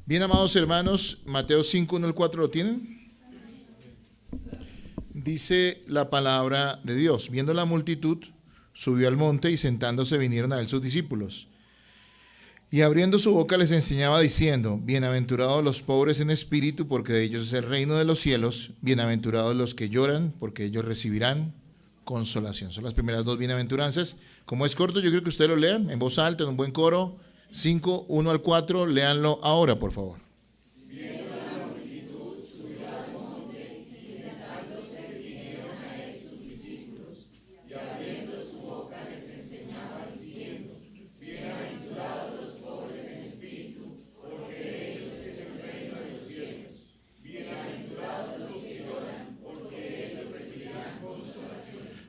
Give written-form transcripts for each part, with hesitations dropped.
Bien, amados hermanos, Mateo 5, 1 al 4, ¿lo tienen? Dice la palabra de Dios: viendo la multitud, subió al monte y sentándose vinieron a él sus discípulos. Y abriendo su boca les enseñaba diciendo: bienaventurados los pobres en espíritu, porque de ellos es el reino de los cielos. Bienaventurados los que lloran, porque ellos recibirán consolación. Son las primeras dos bienaventuranzas. Como es corto, yo creo que ustedes lo lean en voz alta, en un buen coro. 5, 1 al 4, léanlo ahora, por favor.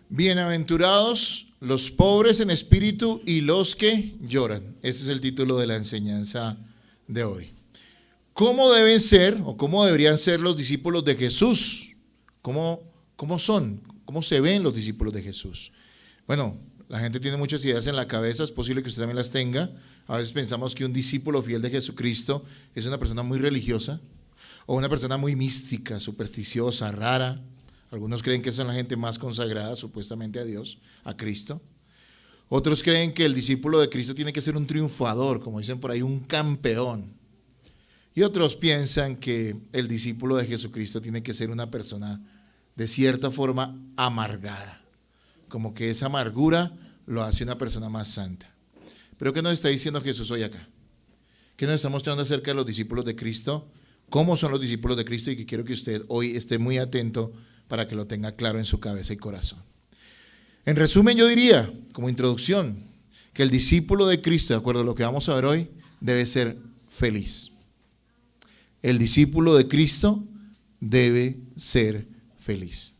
Bienaventurados los pobres en espíritu y los que lloran. Ese es el título de la enseñanza de hoy. ¿Cómo deben ser o cómo deberían ser los discípulos de Jesús? ¿Cómo son? ¿Cómo se ven los discípulos de Jesús? Bueno, la gente tiene muchas ideas en la cabeza, es posible que usted también las tenga. A veces pensamos que un discípulo fiel de Jesucristo es una persona muy religiosa o una persona muy mística, supersticiosa, rara. Algunos creen que son la gente más consagrada supuestamente a Dios, a Cristo. Otros creen que el discípulo de Cristo tiene que ser un triunfador, como dicen por ahí, un campeón. Y otros piensan que el discípulo de Jesucristo tiene que ser una persona de cierta forma amargada, como que esa amargura lo hace una persona más santa. Pero ¿qué nos está diciendo Jesús hoy acá? ¿Qué nos está mostrando acerca de los discípulos de Cristo? ¿Cómo son los discípulos de Cristo? Y que quiero que usted hoy esté muy atento para que lo tenga claro en su cabeza y corazón. En resumen, yo diría, como introducción, que el discípulo de Cristo, de acuerdo a lo que vamos a ver hoy, debe ser feliz. El discípulo de Cristo debe ser feliz.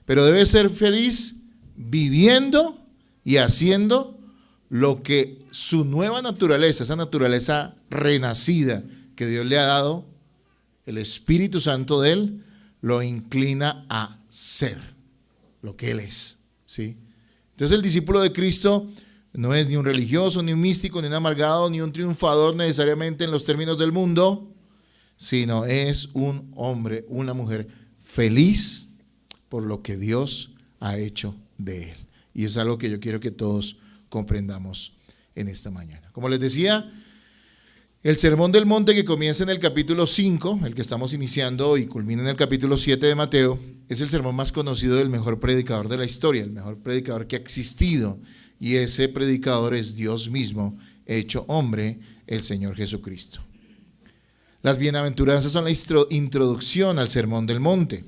Pero debe ser feliz viviendo y haciendo lo que su nueva naturaleza, esa naturaleza renacida que Dios le ha dado, el Espíritu Santo de él, lo inclina a ser lo que él es, ¿sí? Entonces el discípulo de Cristo no es ni un religioso, ni un místico, ni un amargado, ni un triunfador necesariamente en los términos del mundo, sino es un hombre, una mujer feliz por lo que Dios ha hecho de él. Y es algo que yo quiero que todos comprendamos en esta mañana. Como les decía, el Sermón del Monte, que comienza en el capítulo 5, el que estamos iniciando y culmina en el capítulo 7 de Mateo, es el sermón más conocido del mejor predicador de la historia, el mejor predicador que ha existido, y ese predicador es Dios mismo, hecho hombre, el Señor Jesucristo. Las bienaventuranzas son la introducción al Sermón del Monte,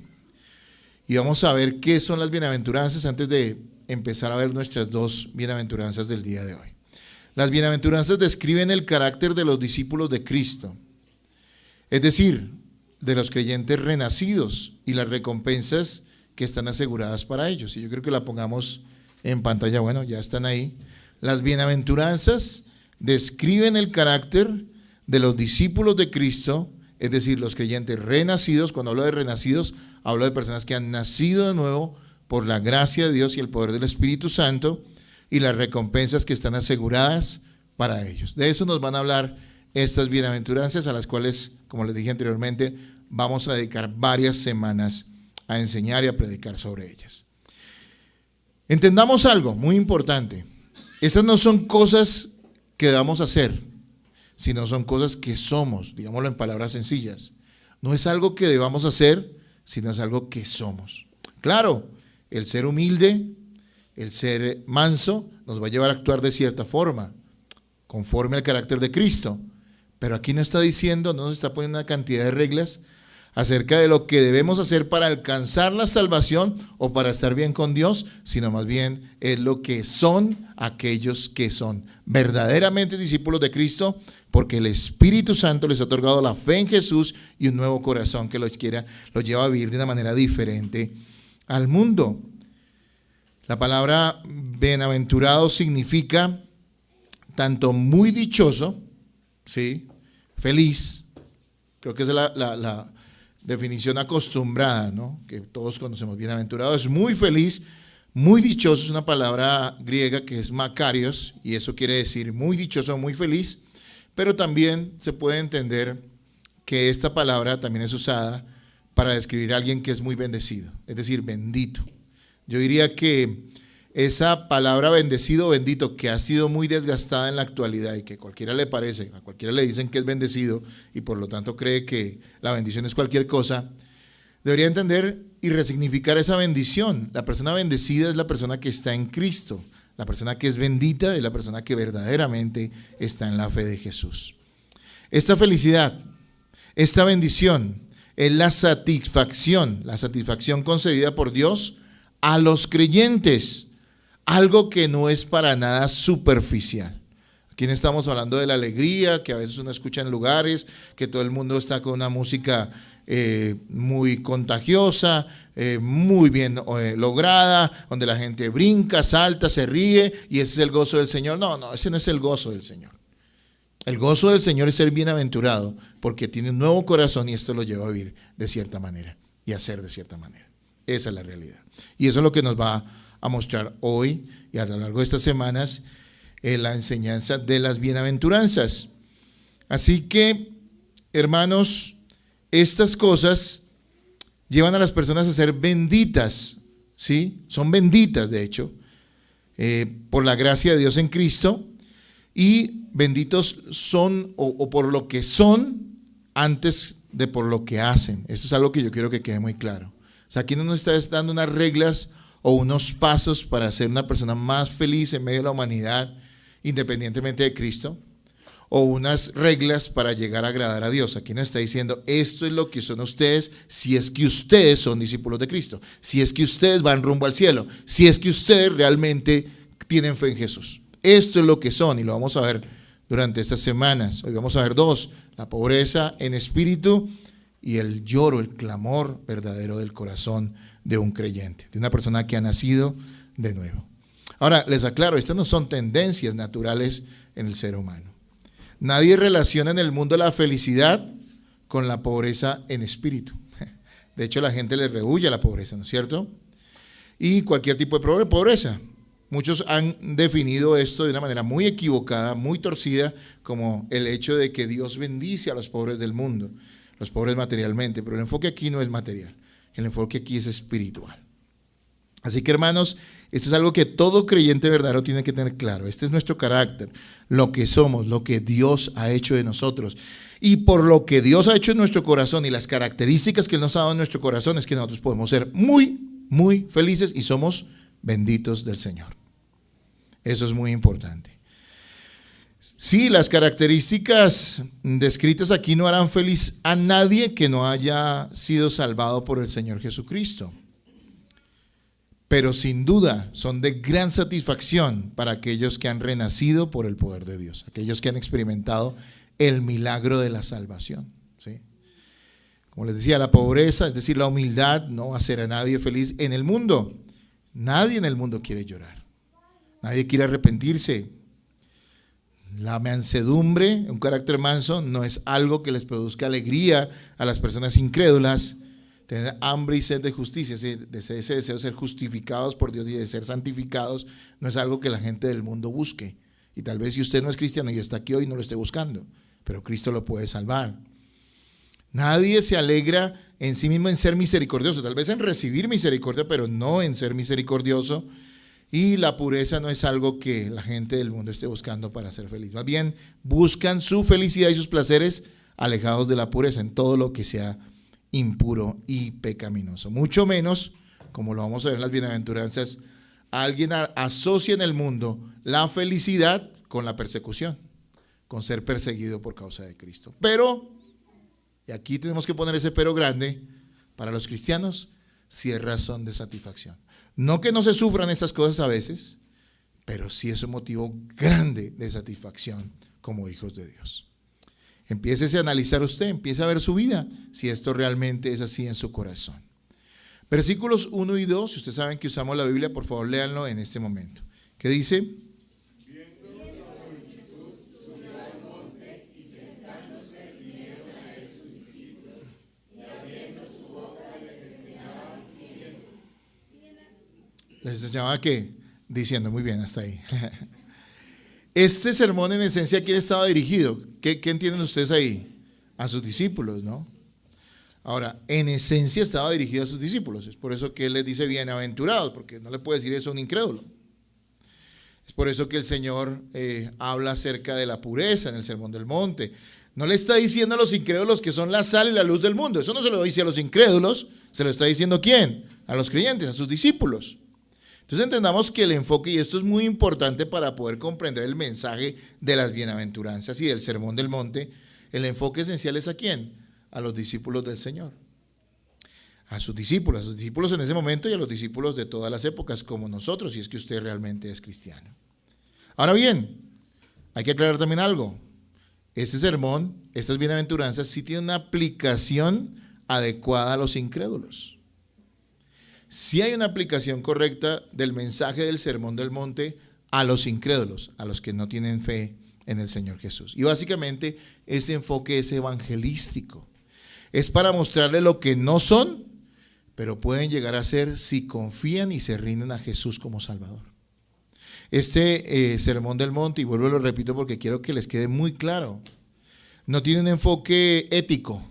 y vamos a ver qué son las bienaventuranzas antes de empezar a ver nuestras dos bienaventuranzas del día de hoy. Las bienaventuranzas describen el carácter de los discípulos de Cristo, es decir, de los creyentes renacidos y las recompensas que están aseguradas para ellos. Y yo creo que la pongamos en pantalla, bueno, ya están ahí. Las bienaventuranzas describen el carácter de los discípulos de Cristo, es decir, los creyentes renacidos. Cuando hablo de renacidos, hablo de personas que han nacido de nuevo por la gracia de Dios y el poder del Espíritu Santo, y las recompensas que están aseguradas para ellos. De eso nos van a hablar estas bienaventuranzas, a las cuales, como les dije anteriormente, vamos a dedicar varias semanas a enseñar y a predicar sobre ellas. Entendamos algo muy importante. Estas no son cosas que debamos hacer, sino son cosas que somos, digámoslo en palabras sencillas. No es algo que debamos hacer, sino es algo que somos. Claro, el ser humilde, el ser manso nos va a llevar a actuar de cierta forma, conforme al carácter de Cristo. Pero aquí no está diciendo, no nos está poniendo una cantidad de reglas acerca de lo que debemos hacer para alcanzar la salvación o para estar bien con Dios, sino más bien es lo que son aquellos que son verdaderamente discípulos de Cristo, porque el Espíritu Santo les ha otorgado la fe en Jesús y un nuevo corazón que los lleva a vivir de una manera diferente al mundo. La palabra bienaventurado significa tanto muy dichoso, ¿sí?, feliz. Creo que esa es la definición acostumbrada, ¿no?, que todos conocemos. Bienaventurado es muy feliz, muy dichoso. Es una palabra griega que es makarios, y eso quiere decir muy dichoso, muy feliz, pero también se puede entender que esta palabra también es usada para describir a alguien que es muy bendecido, es decir, bendito. Yo diría que esa palabra bendecido o bendito, que ha sido muy desgastada en la actualidad y que a cualquiera le parece, a cualquiera le dicen que es bendecido y por lo tanto cree que la bendición es cualquier cosa, debería entender y resignificar esa bendición. La persona bendecida es la persona que está en Cristo. La persona que es bendita es la persona que verdaderamente está en la fe de Jesús. Esta felicidad, esta bendición es la satisfacción concedida por Dios a los creyentes. Algo que no es para nada superficial. Aquí no estamos hablando de la alegría que a veces uno escucha en lugares, que todo el mundo está con una música muy contagiosa, muy bien lograda, donde la gente brinca, salta, se ríe y ese es el gozo del Señor. No, ese no es el gozo del Señor. El gozo del Señor es ser bienaventurado porque tiene un nuevo corazón y esto lo lleva a vivir de cierta manera y a ser de cierta manera. Esa es la realidad. Y eso es lo que nos va a mostrar hoy y a lo largo de estas semanas la enseñanza de las bienaventuranzas. Así que, hermanos, estas cosas llevan a las personas a ser benditas, ¿sí? Son benditas, de hecho, por la gracia de Dios en Cristo, y benditos son o por lo que son antes de por lo que hacen. Esto es algo que yo quiero que quede muy claro. O sea, aquí no nos está dando unas reglas o unos pasos para ser una persona más feliz en medio de la humanidad, independientemente de Cristo, o unas reglas para llegar a agradar a Dios. Aquí nos está diciendo, esto es lo que son ustedes si es que ustedes son discípulos de Cristo, si es que ustedes van rumbo al cielo, si es que ustedes realmente tienen fe en Jesús. Esto es lo que son y lo vamos a ver durante estas semanas. Hoy vamos a ver dos: la pobreza en espíritu y el lloro, el clamor verdadero del corazón de un creyente, de una persona que ha nacido de nuevo. Ahora, les aclaro, estas no son tendencias naturales en el ser humano. Nadie relaciona en el mundo la felicidad con la pobreza en espíritu. De hecho, la gente le rehúye a la pobreza, ¿no es cierto? Y cualquier tipo de pobreza. Muchos han definido esto de una manera muy equivocada, muy torcida, como el hecho de que Dios bendice a los pobres del mundo, los pobres materialmente, pero el enfoque aquí no es material, el enfoque aquí es espiritual. Así que, hermanos, esto es algo que todo creyente verdadero tiene que tener claro. Este es nuestro carácter, lo que somos, lo que Dios ha hecho de nosotros. Y por lo que Dios ha hecho en nuestro corazón y las características que Él nos ha dado en nuestro corazón es que nosotros podemos ser muy, muy felices y somos benditos del Señor. Eso es muy importante. Sí, las características descritas aquí no harán feliz a nadie que no haya sido salvado por el Señor Jesucristo. Pero sin duda son de gran satisfacción para aquellos que han renacido por el poder de Dios, aquellos que han experimentado el milagro de la salvación, ¿sí? Como les decía, la pobreza, es decir, la humildad, no va a hacer a nadie feliz en el mundo. Nadie en el mundo quiere llorar, nadie quiere arrepentirse. La mansedumbre, un carácter manso, no es algo que les produzca alegría a las personas incrédulas. Tener hambre y sed de justicia, ese deseo de ser justificados por Dios y de ser santificados, no es algo que la gente del mundo busque. Y tal vez si usted no es cristiano y está aquí hoy, no lo esté buscando, pero Cristo lo puede salvar. Nadie se alegra en sí mismo en ser misericordioso, tal vez en recibir misericordia, pero no en ser misericordioso. Y la pureza no es algo que la gente del mundo esté buscando para ser feliz. Más bien, buscan su felicidad y sus placeres alejados de la pureza, en todo lo que sea impuro y pecaminoso. Mucho menos, como lo vamos a ver en las bienaventuranzas, alguien asocia en el mundo la felicidad con la persecución, con ser perseguido por causa de Cristo. Pero, y aquí tenemos que poner ese pero grande, para los cristianos sí es razón de satisfacción. No que no se sufran estas cosas a veces, pero sí es un motivo grande de satisfacción como hijos de Dios. Empiécese a analizar usted, empiece a ver su vida, si esto realmente es así en su corazón. Versículos 1 y 2, si ustedes saben que usamos la Biblia, por favor léanlo en este momento. ¿Qué dice? ¿Les enseñaba qué? Diciendo, muy bien, hasta ahí. Este sermón en esencia, ¿a quién estaba dirigido? ¿Qué entienden ustedes ahí? a sus discípulos, ¿no? Ahora, en esencia estaba dirigido a sus discípulos. Es por eso que Él les dice bienaventurados, porque no le puede decir eso a un incrédulo. Es por eso que el Señor habla acerca de la pureza en el Sermón del Monte. No le está diciendo a los incrédulos que son la sal y la luz del mundo. Eso no se lo dice a los incrédulos. ¿Se lo está diciendo a quién? A los creyentes, a sus discípulos. Entonces entendamos que el enfoque, y esto es muy importante para poder comprender el mensaje de las bienaventuranzas y del Sermón del Monte, el enfoque esencial es ¿a quién? A los discípulos del Señor. A sus discípulos en ese momento y a los discípulos de todas las épocas, como nosotros, si es que usted realmente es cristiano. Ahora bien, hay que aclarar también algo. Este sermón, estas bienaventuranzas, sí tienen una aplicación adecuada a los incrédulos. Sí hay una aplicación correcta del mensaje del Sermón del Monte a los incrédulos, a los que no tienen fe en el Señor Jesús. Y básicamente ese enfoque es evangelístico. Es para mostrarle lo que no son, pero pueden llegar a ser si confían y se rinden a Jesús como Salvador. Este Sermón del Monte, y vuelvo y lo repito porque quiero que les quede muy claro, no tiene un enfoque ético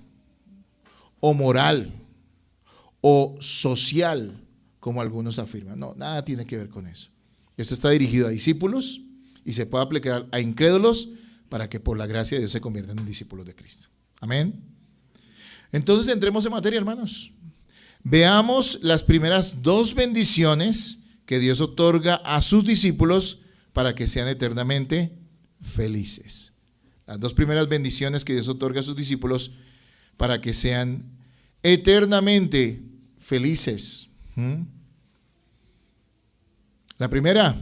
o moral o social, como algunos afirman. No, nada tiene que ver con eso. Esto está dirigido a discípulos y se puede aplicar a incrédulos para que por la gracia de Dios se conviertan en discípulos de Cristo. Amén. Entonces entremos en materia, hermanos. Veamos las primeras dos bendiciones que Dios otorga a sus discípulos para que sean eternamente felices. Las dos primeras bendiciones que Dios otorga a sus discípulos para que sean eternamente felices. La primera,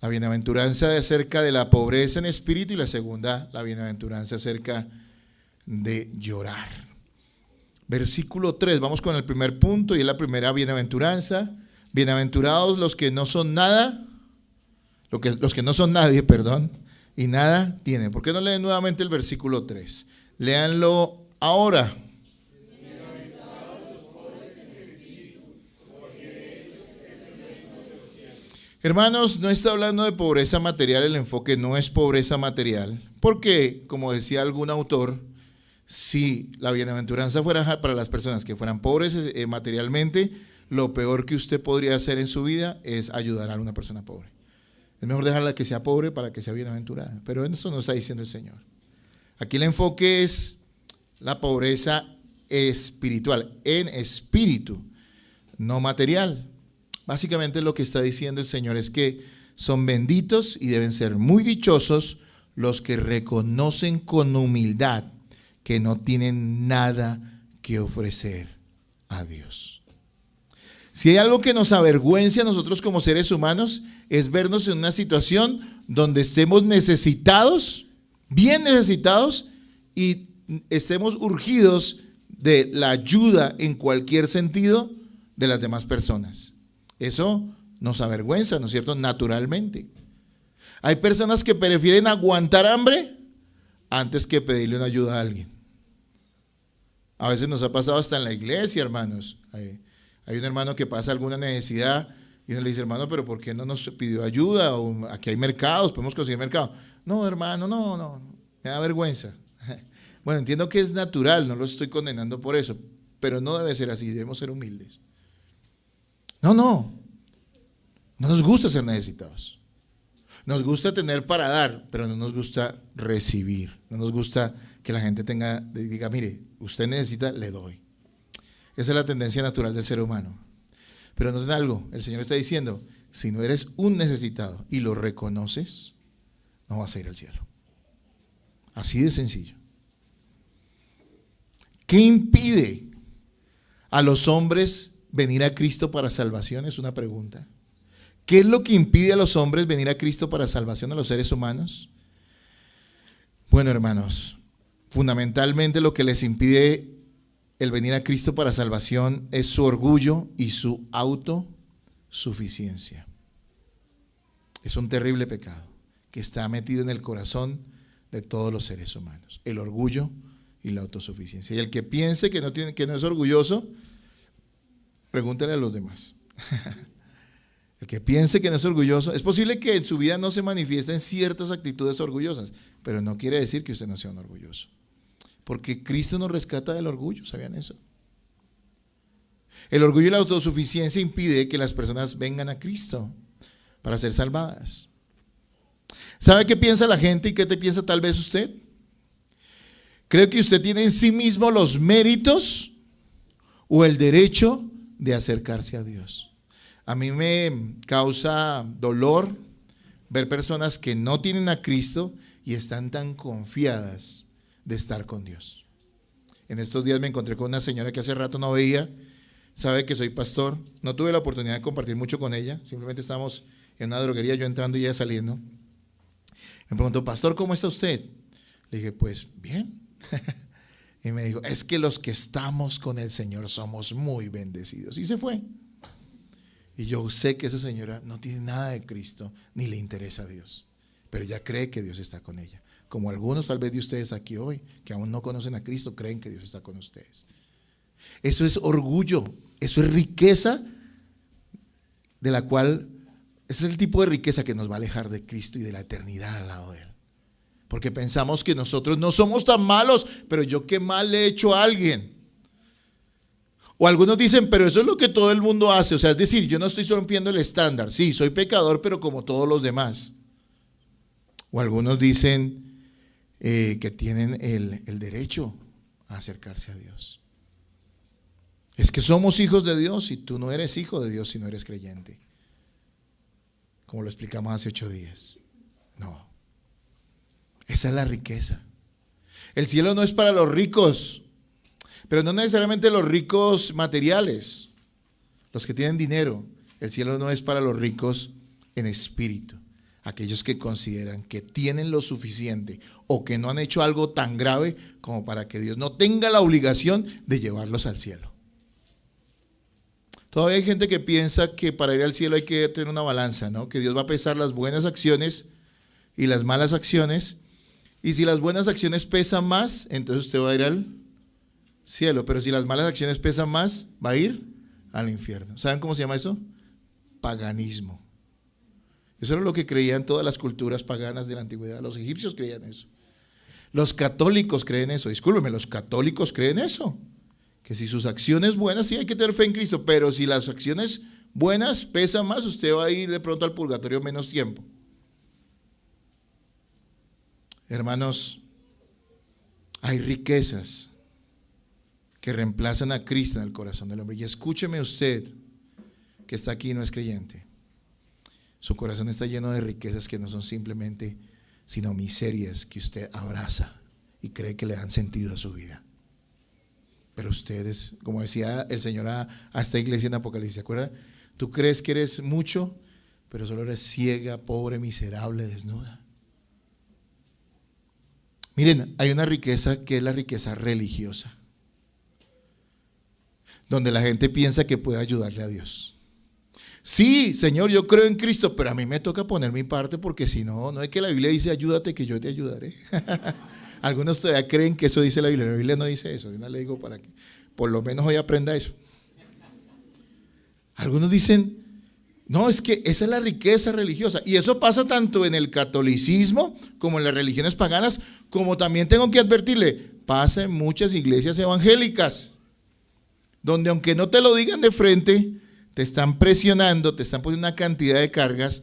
la bienaventuranza acerca de la pobreza en espíritu, y la segunda, la bienaventuranza acerca de llorar. Versículo 3, vamos con el primer punto y es la primera bienaventuranza. Bienaventurados los que no son nada, los que no son nadie, perdón, y nada tienen. ¿Por qué no leen nuevamente el versículo 3? Léanlo ahora. Hermanos, no está hablando de pobreza material, el enfoque no es pobreza material, porque, como decía algún autor, si la bienaventuranza fuera para las personas que fueran pobres materialmente, lo peor que usted podría hacer en su vida es ayudar a una persona pobre. Es mejor dejarla que sea pobre para que sea bienaventurada, pero eso no está diciendo el Señor. Aquí el enfoque es la pobreza espiritual, en espíritu, no material. Básicamente lo que está diciendo el Señor es que son benditos y deben ser muy dichosos los que reconocen con humildad que no tienen nada que ofrecer a Dios. Si hay algo que nos avergüencia a nosotros como seres humanos, es vernos en una situación donde estemos necesitados, bien necesitados, y estemos urgidos de la ayuda en cualquier sentido de las demás personas. Eso nos avergüenza, ¿no es cierto? Naturalmente. Hay personas que prefieren aguantar hambre antes que pedirle una ayuda a alguien. A veces nos ha pasado hasta en la iglesia, hermanos. Hay un hermano que pasa alguna necesidad y uno le dice, hermano, pero ¿por qué no nos pidió ayuda? O aquí hay mercados, podemos conseguir mercado. No, hermano, no, me da vergüenza. Bueno, entiendo que es natural, no lo estoy condenando por eso, pero no debe ser así, debemos ser humildes. No nos gusta ser necesitados. Nos gusta tener para dar, pero no nos gusta recibir. No nos gusta que la gente diga, mire, usted necesita, le doy. Esa es la tendencia natural del ser humano. Pero noten algo, el Señor está diciendo, si no eres un necesitado y lo reconoces, no vas a ir al cielo. Así de sencillo. ¿Qué impide a los hombres venir a Cristo para salvación? Es una pregunta. ¿Qué es lo que impide a los hombres venir a Cristo para salvación, a los seres humanos? Bueno, hermanos, fundamentalmente lo que les impide el venir a Cristo para salvación es su orgullo y su autosuficiencia. Es un terrible pecado que está metido en el corazón de todos los seres humanos. El orgullo y la autosuficiencia. Y el que piense que no es orgulloso, pregúntale a los demás. El que piense que no es orgulloso, es posible que en su vida no se manifiesten ciertas actitudes orgullosas, pero no quiere decir que usted no sea un orgulloso. Porque Cristo nos rescata del orgullo, ¿sabían eso? El orgullo y la autosuficiencia impide que las personas vengan a Cristo para ser salvadas. ¿Sabe qué piensa la gente y qué te piensa tal vez usted? Creo que usted tiene en sí mismo los méritos o el derecho de acercarse a Dios. A mí me causa dolor ver personas que no tienen a Cristo y están tan confiadas de estar con Dios. En estos días me encontré con una señora que hace rato no veía. Sabe que soy pastor. No tuve la oportunidad de compartir mucho con ella. Simplemente estábamos en una droguería, yo entrando y ella saliendo. Me preguntó, pastor, ¿cómo está usted? Le dije, pues bien. Y me dijo, es que los que estamos con el Señor somos muy bendecidos. Y se fue. Y yo sé que esa señora no tiene nada de Cristo, ni le interesa a Dios. Pero ella cree que Dios está con ella. Como algunos tal vez de ustedes aquí hoy, que aún no conocen a Cristo, creen que Dios está con ustedes. Eso es orgullo, eso es riqueza de la cual, ese es el tipo de riqueza que nos va a alejar de Cristo y de la eternidad al lado de Él. Porque pensamos que nosotros no somos tan malos, pero yo qué mal le he hecho a alguien. O algunos dicen, pero eso es lo que todo el mundo hace. O sea, es decir, yo no estoy rompiendo el estándar. Sí, soy pecador, pero como todos los demás. O algunos dicen que tienen el derecho a acercarse a Dios. Es que somos hijos de Dios y tú no eres hijo de Dios si no eres creyente. Como lo explicamos hace 8 días. No. Esa es la riqueza. El cielo no es para los ricos, pero no necesariamente los ricos materiales, los que tienen dinero. El cielo no es para los ricos en espíritu, aquellos que consideran que tienen lo suficiente o que no han hecho algo tan grave como para que Dios no tenga la obligación de llevarlos al cielo. Todavía hay gente que piensa que para ir al cielo hay que tener una balanza, ¿no? Que Dios va a pesar las buenas acciones y las malas acciones. Y si las buenas acciones pesan más, entonces usted va a ir al cielo. Pero si las malas acciones pesan más, va a ir al infierno. ¿Saben cómo se llama eso? Paganismo. Eso era lo que creían todas las culturas paganas de la antigüedad. Los egipcios creían eso. Los católicos creen eso. Discúlpeme, los católicos creen eso. Que si sus acciones buenas, sí hay que tener fe en Cristo. Pero si las acciones buenas pesan más, usted va a ir de pronto al purgatorio menos tiempo. Hermanos, hay riquezas que reemplazan a Cristo en el corazón del hombre. Y escúcheme usted, que está aquí y no es creyente. Su corazón está lleno de riquezas que no son simplemente, sino miserias que usted abraza y cree que le dan sentido a su vida. Pero ustedes, como decía el Señor a esta iglesia en Apocalipsis, ¿se acuerdan? Tú crees que eres mucho, pero solo eres ciega, pobre, miserable, desnuda. Miren, hay una riqueza que es la riqueza religiosa, donde la gente piensa que puede ayudarle a Dios. Sí, Señor, yo creo en Cristo, pero a mí me toca poner mi parte porque si no, no es que la Biblia dice ayúdate que yo te ayudaré. Algunos todavía creen que eso dice la Biblia no dice eso. Yo no le digo para que por lo menos hoy aprenda eso. Algunos dicen, no, es que esa es la riqueza religiosa. Y eso pasa tanto en el catolicismo como en las religiones paganas, como también tengo que advertirle, pasa en muchas iglesias evangélicas, donde aunque no te lo digan de frente, te están presionando, te están poniendo una cantidad de cargas,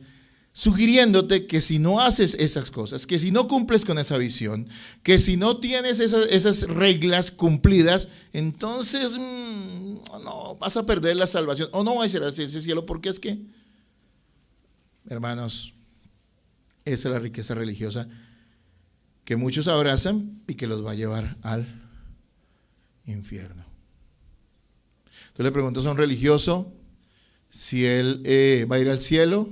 sugiriéndote que si no haces esas cosas, que si no cumples con esa visión, que si no tienes esas reglas cumplidas, entonces no, vas a perder la salvación o no vas a ir al cielo, porque es que, hermanos, esa es la riqueza religiosa que muchos abrazan y que los va a llevar al infierno. Entonces le preguntas a un religioso si él va a ir al cielo.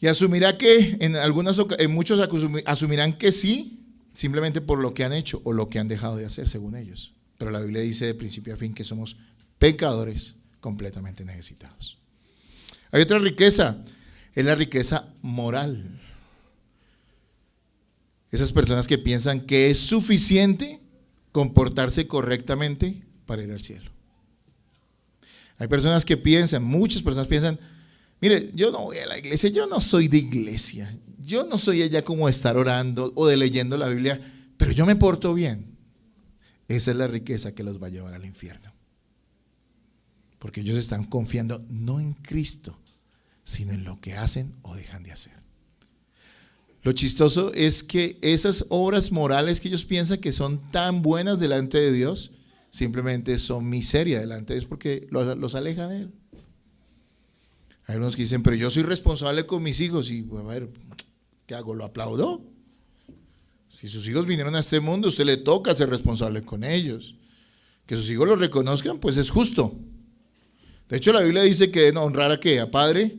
Y asumirá que en muchos asumirán que sí, simplemente por lo que han hecho o lo que han dejado de hacer según ellos. Pero la Biblia dice de principio a fin que somos pecadores completamente necesitados. Hay otra riqueza, es la riqueza moral. Esas personas que piensan que es suficiente comportarse correctamente para ir al cielo. Hay personas que piensan, muchas personas piensan, mire, yo no voy a la iglesia, yo no soy de iglesia, yo no soy allá como de estar orando o de leyendo la Biblia, pero yo me porto bien. Esa es la riqueza que los va a llevar al infierno. Porque ellos están confiando no en Cristo, sino en lo que hacen o dejan de hacer. Lo chistoso es que esas obras morales que ellos piensan que son tan buenas delante de Dios, simplemente son miseria delante de Dios porque los aleja de Él. Hay unos que dicen, pero yo soy responsable con mis hijos y a ver, ¿qué hago? ¿Lo aplaudo? Si sus hijos vinieron a este mundo, a usted le toca ser responsable con ellos. Que sus hijos lo reconozcan, pues es justo. De hecho, la Biblia dice que deben honrar a ¿qué? A padre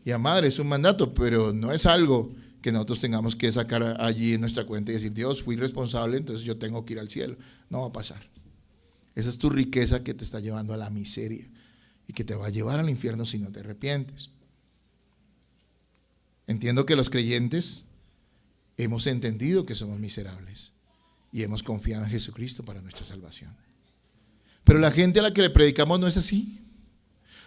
y a madre, es un mandato, pero no es algo que nosotros tengamos que sacar allí en nuestra cuenta y decir, Dios, fui responsable, entonces yo tengo que ir al cielo. No va a pasar. Esa es tu riqueza que te está llevando a la miseria y que te va a llevar al infierno si no te arrepientes. Entiendo que los creyentes hemos entendido que somos miserables y hemos confiado en Jesucristo para nuestra salvación. Pero la gente a la que le predicamos no es así.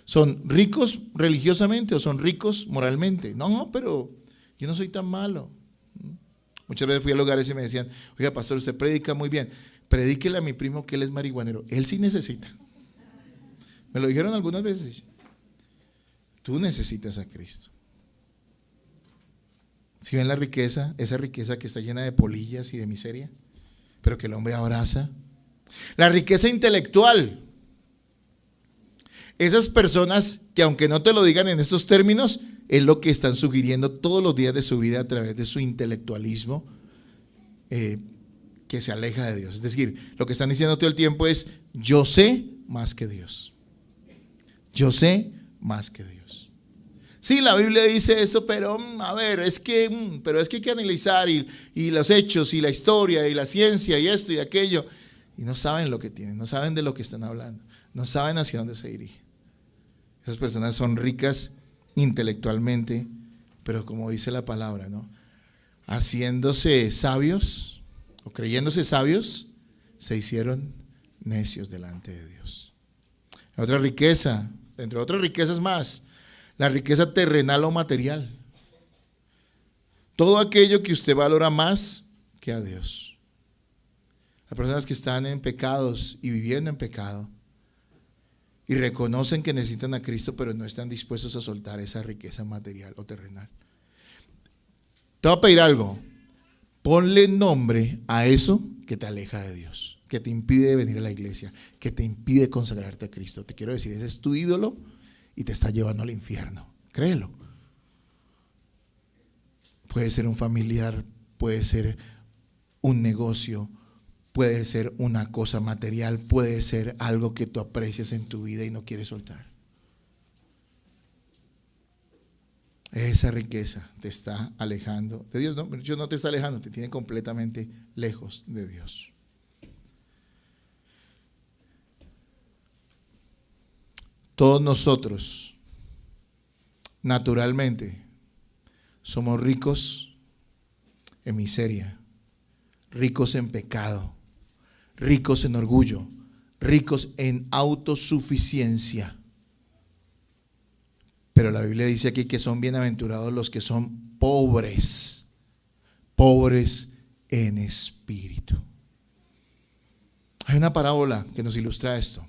¿Son ricos religiosamente o son ricos moralmente? No, pero yo no soy tan malo. Muchas veces fui a lugares y me decían, oiga, pastor, usted predica muy bien. Predíquele a mi primo que él es marihuanero. Él sí necesita. Me lo dijeron algunas veces. Tú necesitas a Cristo. Si ven la riqueza, esa riqueza que está llena de polillas y de miseria, pero que el hombre abraza. La riqueza intelectual. Esas personas que aunque no te lo digan en estos términos, es lo que están sugiriendo todos los días de su vida a través de su intelectualismo que se aleja de Dios. Es decir, lo que están diciendo todo el tiempo es, yo sé más que Dios. Yo sé más que Dios. Sí, la Biblia dice eso, pero a ver, pero es que hay que analizar y los hechos y la historia y la ciencia y esto y aquello. Y no saben lo que tienen, no saben de lo que están hablando, no saben hacia dónde se dirigen. Esas personas son ricas intelectualmente, pero como dice la palabra, ¿no? Haciéndose sabios o creyéndose sabios, se hicieron necios delante de Dios. Otra riqueza, entre otras riquezas más, la riqueza terrenal o material. Todo aquello que usted valora más que a Dios. Las personas que están en pecados y viviendo en pecado y reconocen que necesitan a Cristo, pero no están dispuestos a soltar esa riqueza material o terrenal. Te voy a pedir algo. Ponle nombre a eso que te aleja de Dios, que te impide venir a la iglesia, que te impide consagrarte a Cristo. Te quiero decir, ese es tu ídolo y te está llevando al infierno. Créelo. Puede ser un familiar, puede ser un negocio, puede ser una cosa material, puede ser algo que tú aprecias en tu vida y no quieres soltar. Esa riqueza te está alejando de Dios. No, Dios no te está alejando, te tiene completamente lejos de Dios. Todos nosotros, naturalmente, somos ricos en miseria, ricos en pecado, ricos en orgullo, ricos en autosuficiencia. Pero la Biblia dice aquí que son bienaventurados los que son pobres, pobres en espíritu. Hay una parábola que nos ilustra esto.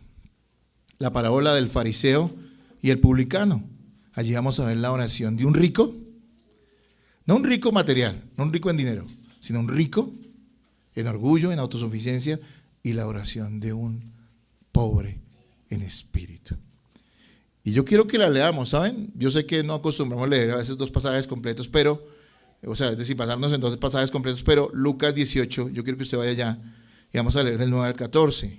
La parábola del fariseo y el publicano. Allí vamos a ver la oración de un rico, no un rico material, no un rico en dinero, sino un rico en orgullo, en autosuficiencia, y la oración de un pobre en espíritu. Y yo quiero que la leamos, ¿saben? Yo sé que no acostumbramos a leer a veces dos pasajes completos, pero, es decir, pasarnos en dos pasajes completos, pero Lucas 18, yo quiero que usted vaya allá y vamos a leer del 9 al 14.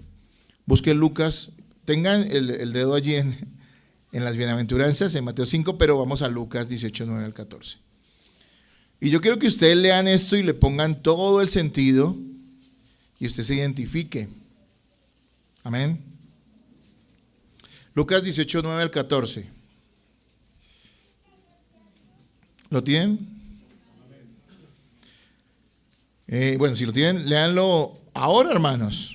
Busquen Lucas, tengan el dedo allí en las bienaventuranzas, en Mateo 5, pero vamos a Lucas 18, 9 al 14. Y yo quiero que ustedes lean esto y le pongan todo el sentido y usted se identifique. Amén. Lucas 18, 9 al 14. ¿Lo tienen? Bueno, si lo tienen, léanlo ahora, hermanos.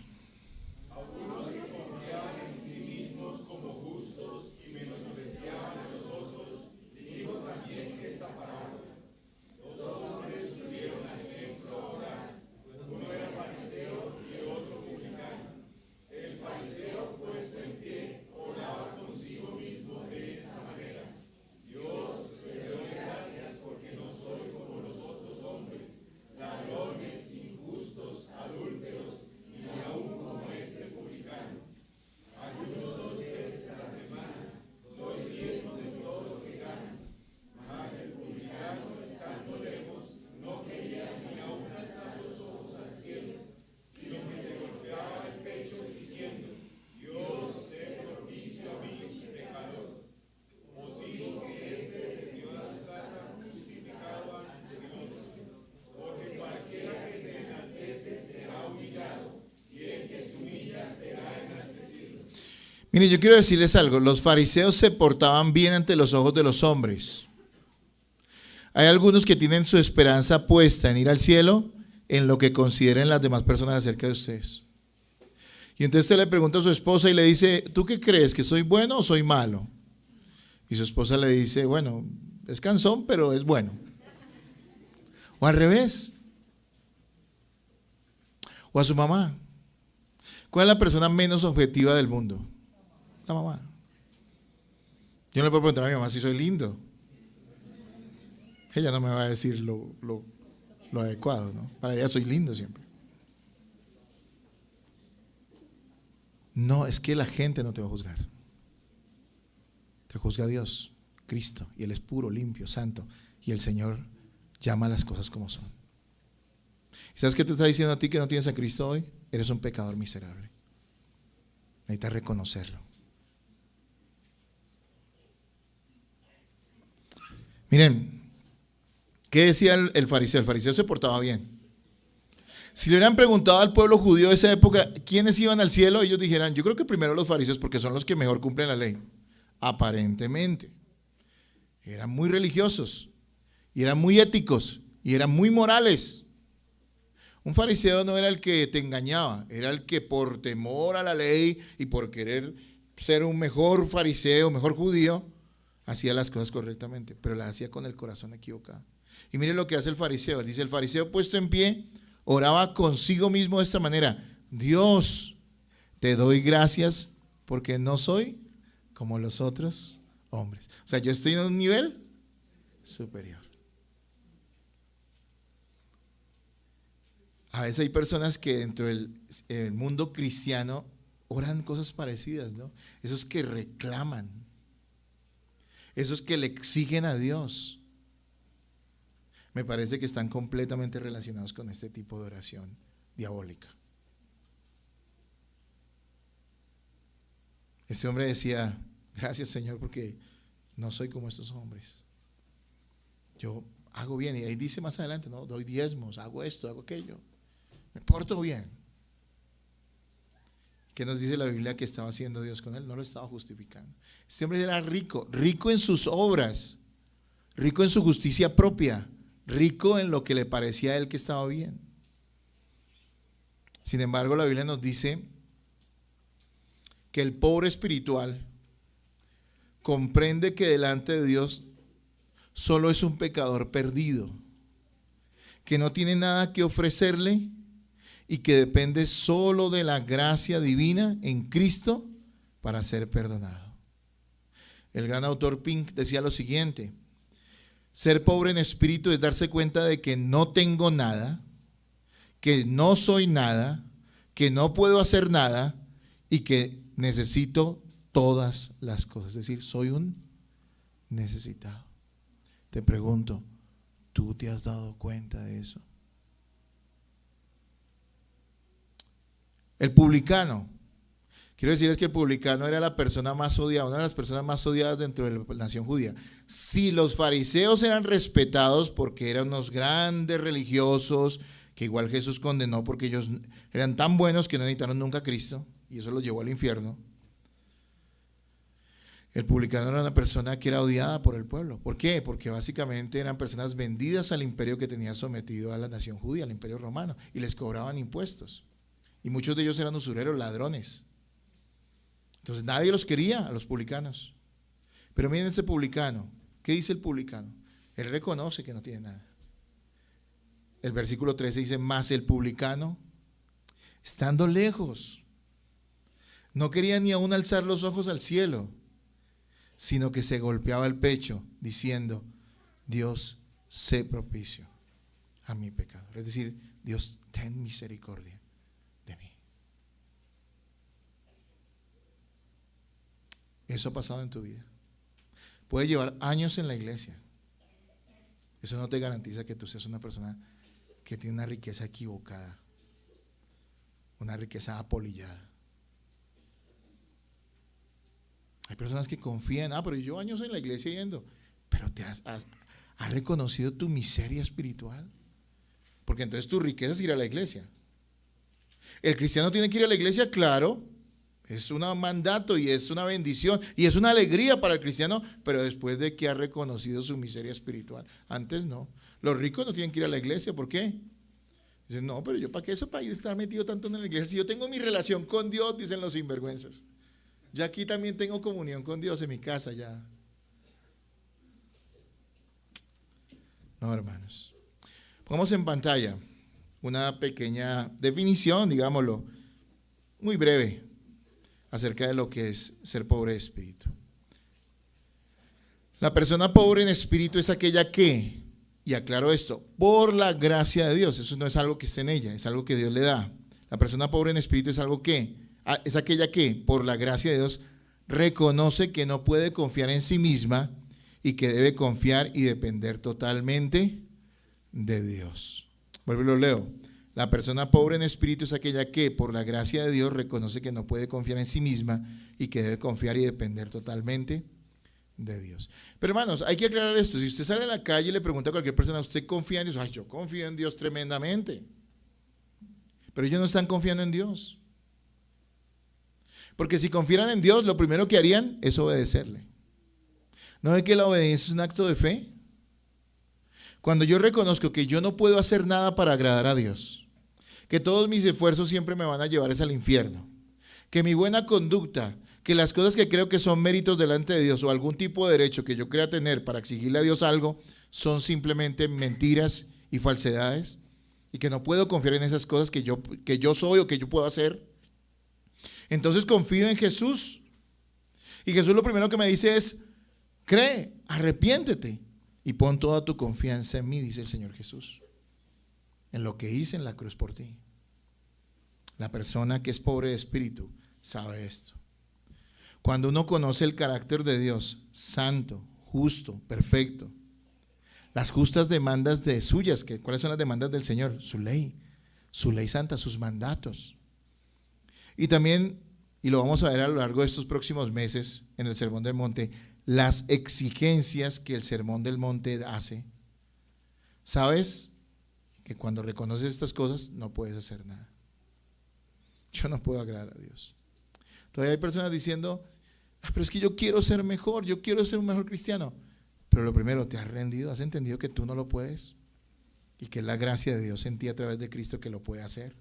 Mire, yo quiero decirles algo. Los fariseos se portaban bien ante los ojos de los hombres. Hay algunos que tienen su esperanza puesta en ir al cielo en lo que consideren las demás personas acerca de ustedes. Y entonces usted le pregunta a su esposa y le dice, ¿tú qué crees? ¿Que soy bueno o soy malo? Y su esposa le dice, bueno, es cansón, pero es bueno. O al revés. O a su mamá. ¿Cuál es la persona menos objetiva del mundo? La mamá. Yo no le puedo preguntar a mi mamá si soy lindo. Ella no me va a decir lo adecuado, ¿no? Para ella soy lindo siempre. No, es que la gente no te va a juzgar. Te juzga Dios, Cristo, y Él es puro, limpio, santo, y el Señor llama las cosas como son. ¿Sabes qué te está diciendo a ti que no tienes a Cristo hoy? Eres un pecador miserable. Necesitas reconocerlo. Miren, ¿qué decía el fariseo? El fariseo se portaba bien. Si le hubieran preguntado al pueblo judío de esa época quiénes iban al cielo, ellos dijeran, yo creo que primero los fariseos porque son los que mejor cumplen la ley. Aparentemente. Eran muy religiosos, y eran muy éticos, y eran muy morales. Un fariseo no era el que te engañaba, era el que por temor a la ley y por querer ser un mejor fariseo, mejor judío, hacía las cosas correctamente, pero las hacía con el corazón equivocado. Y mire lo que hace el fariseo. Dice, el fariseo puesto en pie, oraba consigo mismo de esta manera: Dios, te doy gracias porque no soy como los otros hombres. O sea, yo estoy en un nivel superior. A veces hay personas que dentro del mundo cristiano oran cosas parecidas, ¿no? Esos que reclaman, esos que le exigen a Dios. Me parece que están completamente relacionados con este tipo de oración diabólica. Este hombre decía, gracias Señor porque no soy como estos hombres. Yo hago bien, y ahí dice más adelante, no, doy diezmos, hago esto, hago aquello, me porto bien. ¿Qué nos dice la Biblia que estaba haciendo Dios con él? No lo estaba justificando. Este hombre era rico, rico en sus obras, rico en su justicia propia, rico en lo que le parecía a él que estaba bien. Sin embargo, la Biblia nos dice que el pobre espiritual comprende que delante de Dios solo es un pecador perdido, que no tiene nada que ofrecerle y que depende solo de la gracia divina en Cristo para ser perdonado. El gran autor Pink decía lo siguiente: ser pobre en espíritu es darse cuenta de que no tengo nada, que no soy nada, que no puedo hacer nada y que necesito todas las cosas. Es decir, soy un necesitado. Te pregunto, ¿tú te has dado cuenta de eso? El publicano. Quiero decirles que el publicano era la persona más odiada, una de las personas más odiadas dentro de la nación judía. Si los fariseos eran respetados porque eran unos grandes religiosos, que igual Jesús condenó porque ellos eran tan buenos que no necesitaron nunca a Cristo, y eso los llevó al infierno. El publicano era una persona que era odiada por el pueblo. ¿Por qué? Porque básicamente eran personas vendidas al imperio que tenía sometido a la nación judía, al imperio romano, y les cobraban impuestos. Y muchos de ellos eran usureros, ladrones. Entonces nadie los quería, a los publicanos. Pero miren ese publicano. ¿Qué dice el publicano? Él reconoce que no tiene nada. El versículo 13 dice, mas el publicano, estando lejos, no quería ni aún alzar los ojos al cielo, sino que se golpeaba el pecho diciendo, Dios, sé propicio a mi pecador. Es decir, Dios, ten misericordia de mí. Eso ha pasado en tu vida. Puedes llevar años en la iglesia. Eso no te garantiza que tú seas una persona que tiene una riqueza equivocada, una riqueza apolillada. Hay personas que confían, pero yo años en la iglesia yendo, pero te has reconocido tu miseria espiritual, porque entonces tu riqueza es ir a la iglesia. ¿El cristiano tiene que ir a la iglesia? Claro, Es un mandato y es una bendición y es una alegría para el cristiano, pero después de que ha reconocido su miseria espiritual. Antes no. Los ricos no tienen que ir a la iglesia, ¿por qué? Dicen, no, pero yo para qué eso, para estar metido tanto en la iglesia. Si yo tengo mi relación con Dios, dicen los sinvergüenzas. Ya aquí también tengo comunión con Dios en mi casa ya. No, hermanos. Pongamos en pantalla una pequeña definición, digámoslo, muy breve, acerca de lo que es ser pobre de espíritu. La persona pobre en espíritu es aquella que, y aclaro esto, por la gracia de Dios, eso no es algo que esté en ella, es algo que Dios le da. La persona pobre en espíritu es aquella que, por la gracia de Dios, reconoce que no puede confiar en sí misma y que debe confiar y depender totalmente de Dios. Vuelvo y lo leo. La persona pobre en espíritu es aquella que, por la gracia de Dios, reconoce que no puede confiar en sí misma y que debe confiar y depender totalmente de Dios. Pero hermanos, hay que aclarar esto. Si usted sale a la calle y le pregunta a cualquier persona, ¿usted confía en Dios? Ay, yo confío en Dios tremendamente. Pero ellos no están confiando en Dios. Porque si confiaran en Dios, lo primero que harían es obedecerle. ¿No ve que la obediencia es un acto de fe? Cuando yo reconozco que yo no puedo hacer nada para agradar a Dios, que todos mis esfuerzos siempre me van a llevar al infierno, que mi buena conducta, que las cosas que creo que son méritos delante de Dios o algún tipo de derecho que yo crea tener para exigirle a Dios algo, son simplemente mentiras y falsedades, y que no puedo confiar en esas cosas que yo soy o que yo puedo hacer, entonces confío en Jesús. Y Jesús lo primero que me dice es, cree, arrepiéntete y pon toda tu confianza en mí, dice el Señor Jesús, en lo que hice en la cruz por ti. La persona que es pobre de espíritu sabe esto. Cuando uno conoce el carácter de Dios, santo, justo, perfecto, las justas demandas de suyas, ¿cuáles son las demandas del Señor? Su ley santa, sus mandatos. Y también, y lo vamos a ver a lo largo de estos próximos meses en el Sermón del Monte, las exigencias que el Sermón del Monte hace. ¿Sabes? Que cuando reconoces estas cosas no puedes hacer nada. Yo no puedo agradar a Dios. Todavía hay personas diciendo, pero es que yo quiero ser mejor, yo quiero ser un mejor cristiano. Pero lo primero, ¿te has rendido? ¿Has entendido que tú no lo puedes? Y que es la gracia de Dios en ti a través de Cristo que lo puede hacer.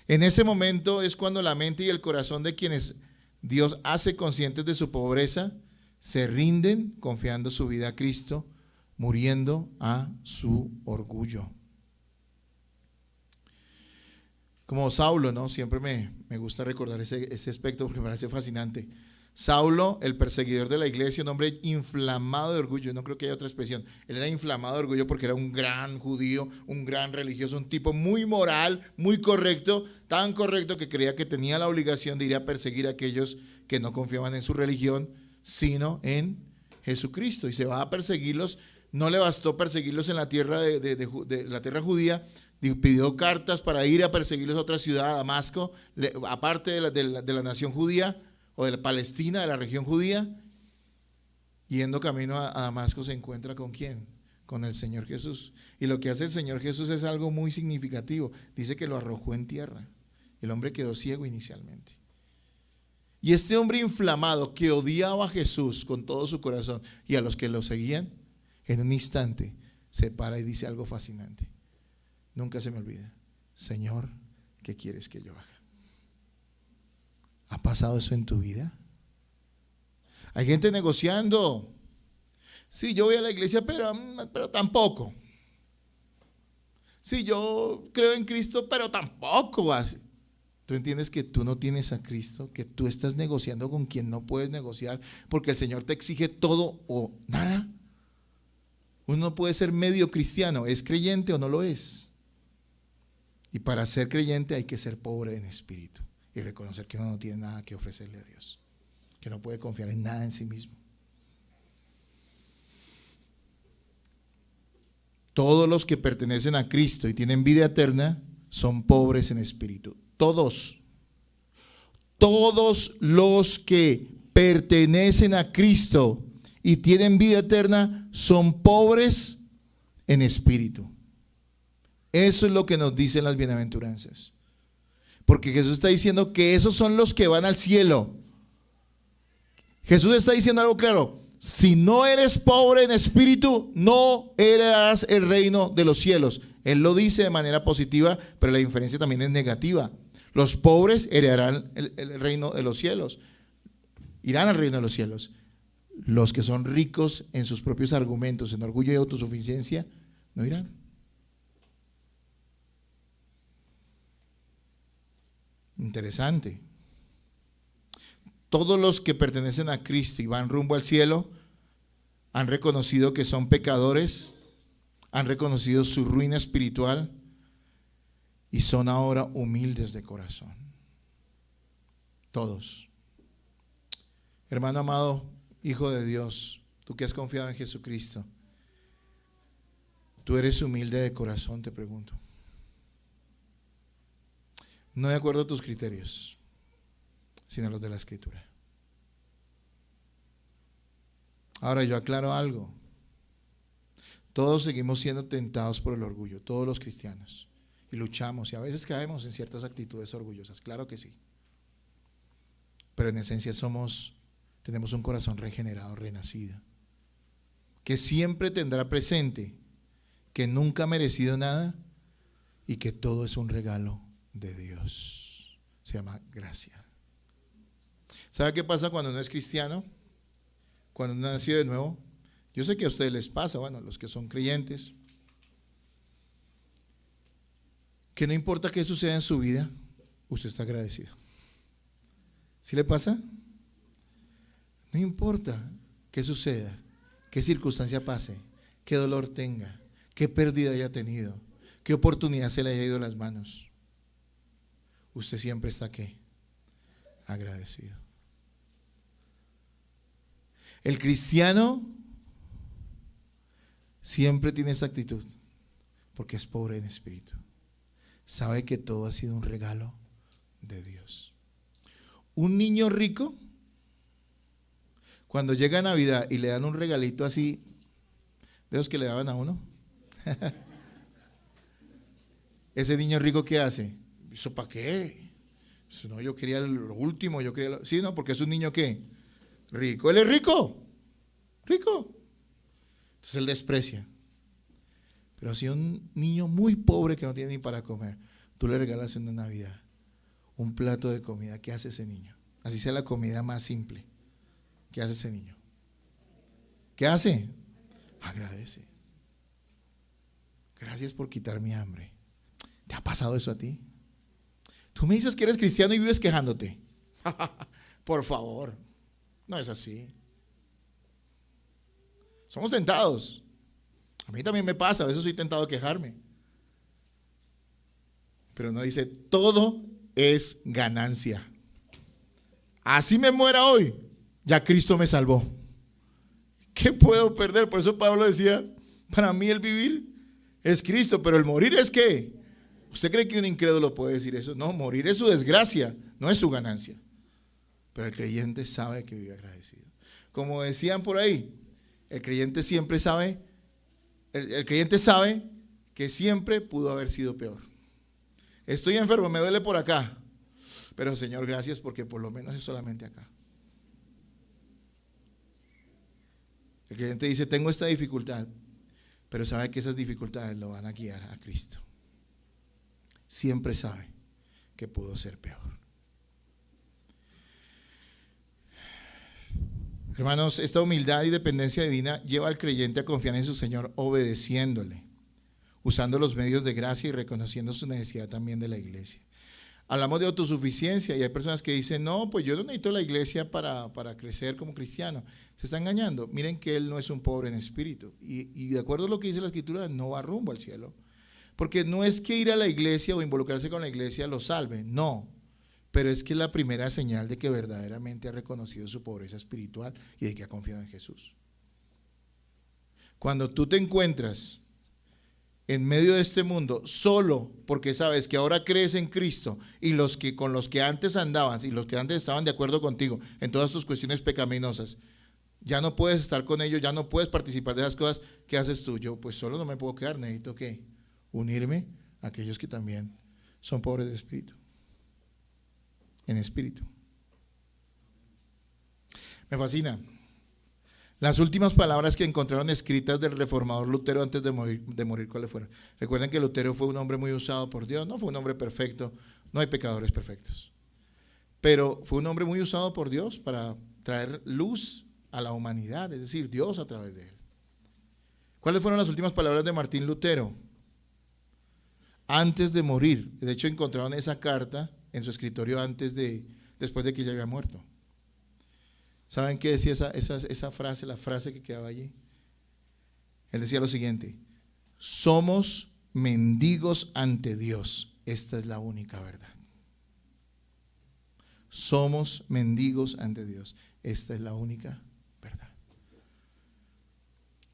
En ese momento es cuando la mente y el corazón de quienes Dios hace conscientes de su pobreza se rinden confiando su vida a Cristo, muriendo a su orgullo. Como Saulo, ¿no? Siempre me gusta recordar ese aspecto porque me parece fascinante. Saulo, el perseguidor de la iglesia, un hombre inflamado de orgullo, no creo que haya otra expresión. Él era inflamado de orgullo porque era un gran judío, un gran religioso, un tipo muy moral, muy correcto, tan correcto que creía que tenía la obligación de ir a perseguir a aquellos que no confiaban en su religión, sino en Jesucristo. Y se va a perseguirlos. No le bastó perseguirlos en la tierra de la tierra judía, pidió cartas para ir a perseguirlos a otra ciudad, a Damasco, aparte de la nación judía, o de la Palestina, de la región judía. Yendo camino a Damasco se encuentra ¿con quién? Con el Señor Jesús. Y lo que hace el Señor Jesús es algo muy significativo. Dice que lo arrojó en tierra. El hombre quedó ciego inicialmente. Y este hombre inflamado que odiaba a Jesús con todo su corazón y a los que lo seguían, en un instante se para y dice algo fascinante. Nunca se me olvida. Señor, ¿qué quieres que yo haga? ¿Ha pasado eso en tu vida? Hay gente negociando. Sí, yo voy a la iglesia, pero tampoco. Sí, yo creo en Cristo, pero tampoco. Tú entiendes que tú no tienes a Cristo, que tú estás negociando con quien no puedes negociar, porque el Señor te exige todo o nada. Uno no puede ser medio cristiano, ¿es creyente o no lo es? Y para ser creyente hay que ser pobre en espíritu y reconocer que uno no tiene nada que ofrecerle a Dios, que no puede confiar en nada en sí mismo. Todos los que pertenecen a Cristo y tienen vida eterna son pobres en espíritu. Todos los que pertenecen a Cristo y tienen vida eterna son pobres en espíritu. Eso es lo que nos dicen las bienaventuranzas. Porque Jesús está diciendo que esos son los que van al cielo. Jesús está diciendo algo claro. Si no eres pobre en espíritu, no heredarás el reino de los cielos. Él lo dice de manera positiva, pero la diferencia también es negativa. Los pobres heredarán el reino de los cielos. Irán al reino de los cielos. Los que son ricos en sus propios argumentos, en orgullo y autosuficiencia, no irán. Interesante. Todos los que pertenecen a Cristo y van rumbo al cielo han reconocido que son pecadores, han reconocido su ruina espiritual y son ahora humildes de corazón. Todos. Hermano amado, hijo de Dios, tú que has confiado en Jesucristo, ¿tú eres humilde de corazón? Te pregunto. No de acuerdo a tus criterios, sino a los de la Escritura. Ahora yo aclaro algo. Todos seguimos siendo tentados por el orgullo, todos los cristianos. Y luchamos y a veces caemos en ciertas actitudes orgullosas, claro que sí. Pero en esencia tenemos un corazón regenerado, renacido, que siempre tendrá presente que nunca ha merecido nada y que todo es un regalo de Dios. Se llama gracia. ¿Sabe qué pasa cuando uno es cristiano? Cuando uno ha nacido de nuevo. Yo sé que a ustedes les pasa, bueno, los que son creyentes, que no importa qué suceda en su vida, usted está agradecido. ¿Sí le pasa? No importa qué suceda, qué circunstancia pase, qué dolor tenga, qué pérdida haya tenido, qué oportunidad se le haya ido de las manos. Usted siempre está ¿qué? Agradecido. El cristiano siempre tiene esa actitud porque es pobre en espíritu. Sabe que todo ha sido un regalo de Dios. Un niño rico, cuando llega Navidad y le dan un regalito así, de los que le daban a uno, ese niño rico, ¿qué hace? ¿Eso para qué? Eso no, yo quería lo último, yo quería sí, no, porque es un niño ¿qué? Rico. Él es rico. Rico. Entonces él desprecia. Pero si un niño muy pobre que no tiene ni para comer, tú le regalas en una Navidad un plato de comida, ¿qué hace ese niño? Así sea la comida más simple. ¿Qué hace ese niño? ¿Qué hace? Agradece. Gracias por quitar mi hambre. ¿Te ha pasado eso a ti? Tú me dices que eres cristiano y vives quejándote. Por favor, no es así. Somos tentados. A mí también me pasa, a veces soy tentado a quejarme. Pero no dice, todo es ganancia. Así me muera hoy, ya Cristo me salvó. ¿Qué puedo perder? Por eso Pablo decía, para mí el vivir es Cristo, pero el morir es ¿qué? ¿Usted cree que un incrédulo puede decir eso? No, morir es su desgracia, no es su ganancia. Pero el creyente sabe que vive agradecido. Como decían por ahí, el creyente siempre sabe, el creyente sabe que siempre pudo haber sido peor. Estoy enfermo, me duele por acá, pero Señor, gracias porque por lo menos es solamente acá. El creyente dice, tengo esta dificultad, pero sabe que esas dificultades lo van a guiar a Cristo. Siempre sabe que pudo ser peor. Hermanos, esta humildad y dependencia divina lleva al creyente a confiar en su Señor obedeciéndole, usando los medios de gracia y reconociendo su necesidad también de la iglesia. Hablamos de autosuficiencia y hay personas que dicen, no, pues yo no necesito la iglesia para crecer como cristiano. Se está engañando. Miren que él no es un pobre en espíritu y de acuerdo a lo que dice la Escritura, no va rumbo al cielo. Porque no es que ir a la iglesia o involucrarse con la iglesia lo salve, no. Pero es que es la primera señal de que verdaderamente ha reconocido su pobreza espiritual y de que ha confiado en Jesús. Cuando tú te encuentras en medio de este mundo solo porque sabes que ahora crees en Cristo y con los que antes andabas y los que antes estaban de acuerdo contigo en todas tus cuestiones pecaminosas, ya no puedes estar con ellos, ya no puedes participar de esas cosas, ¿qué haces tú? Yo pues solo no me puedo quedar, necesito ¿qué? Unirme a aquellos que también son pobres de espíritu. en espíritu. Me fascina. Las últimas palabras que encontraron escritas del reformador Lutero antes de morir, ¿cuáles fueron? Recuerden que Lutero fue un hombre muy usado por Dios, no fue un hombre perfecto, no hay pecadores perfectos, pero fue un hombre muy usado por Dios para traer luz a la humanidad, es decir, Dios a través de él. ¿Cuáles fueron las últimas palabras de Martín Lutero? Antes de morir, de hecho encontraron esa carta en su escritorio después de que ya había muerto. ¿Saben qué decía esa frase, la frase que quedaba allí? Él decía lo siguiente: somos mendigos ante Dios, esta es la única verdad. Somos mendigos ante Dios, esta es la única verdad.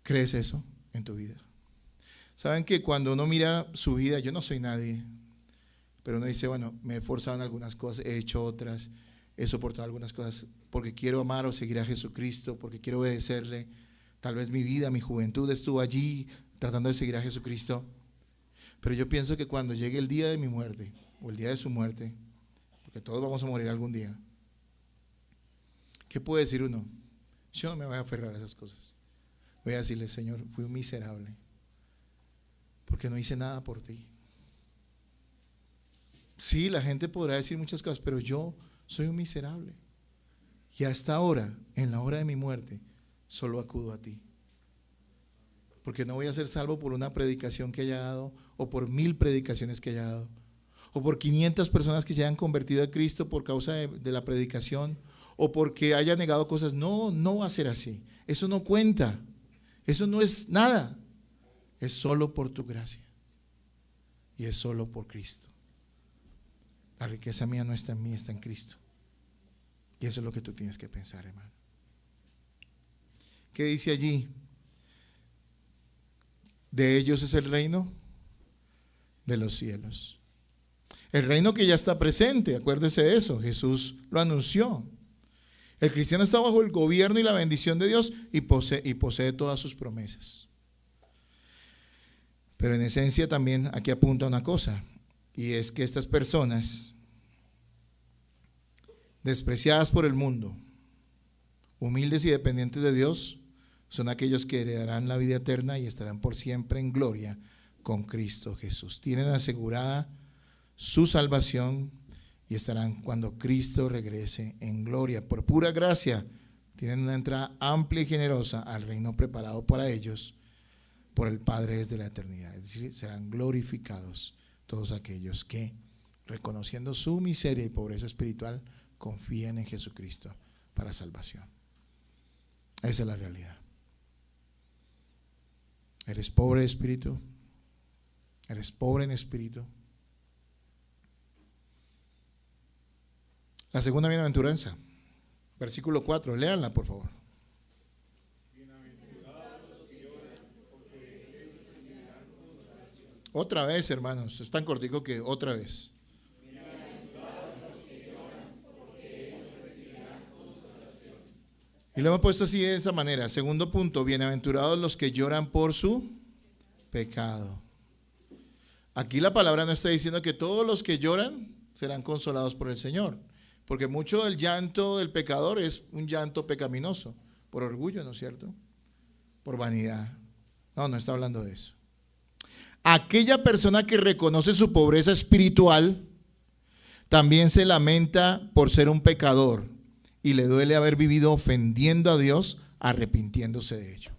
¿Crees eso en tu vida? ¿Saben que cuando uno mira su vida, yo no soy nadie, pero uno dice, bueno, me he esforzado en algunas cosas, he hecho otras, he soportado algunas cosas porque quiero amar o seguir a Jesucristo, porque quiero obedecerle. Tal vez mi vida, mi juventud estuvo allí tratando de seguir a Jesucristo. Pero yo pienso que cuando llegue el día de mi muerte o el día de su muerte, porque todos vamos a morir algún día, ¿qué puede decir uno? Yo no me voy a aferrar a esas cosas. Voy a decirle, Señor, fui un miserable porque no hice nada por ti. Sí, la gente podrá decir muchas cosas, pero yo soy un miserable. Y hasta ahora, en la hora de mi muerte, solo acudo a ti. Porque no voy a ser salvo por una predicación que haya dado, o por 1000 predicaciones que haya dado, o por 500 personas que se hayan convertido a Cristo por causa de la predicación, o porque haya negado cosas. No, no va a ser así. Eso no cuenta. Eso no es nada. Es solo por tu gracia. Y es solo por Cristo. La riqueza mía no está en mí, está en Cristo. Y eso es lo que tú tienes que pensar, hermano. ¿Qué dice allí? De ellos es el reino de los cielos. El reino que ya está presente, acuérdese de eso, Jesús lo anunció. El cristiano está bajo el gobierno y la bendición de Dios y posee todas sus promesas. Pero en esencia también aquí apunta una cosa, y es que estas personas despreciadas por el mundo, humildes y dependientes de Dios, son aquellos que heredarán la vida eterna y estarán por siempre en gloria con Cristo Jesús. Tienen asegurada su salvación y estarán cuando Cristo regrese en gloria. Por pura gracia, tienen una entrada amplia y generosa al reino preparado para ellos por el Padre desde la eternidad. Es decir, serán glorificados todos aquellos que, reconociendo su miseria y pobreza espiritual, confíen en Jesucristo para salvación. Esa es la realidad. ¿Eres pobre de espíritu? ¿Eres pobre en espíritu? La segunda bienaventuranza, versículo 4, léanla por favor. Otra vez, hermanos, es tan cortico que otra vez. Y lo hemos puesto así de esa manera. Segundo punto, bienaventurados los que lloran por su pecado. Aquí la palabra no está diciendo que todos los que lloran serán consolados por el Señor, porque mucho del llanto del pecador es un llanto pecaminoso, por orgullo, ¿no es cierto? Por vanidad. No está hablando de eso. Aquella persona que reconoce su pobreza espiritual también se lamenta por ser un pecador y le duele haber vivido ofendiendo a Dios, arrepintiéndose de ello.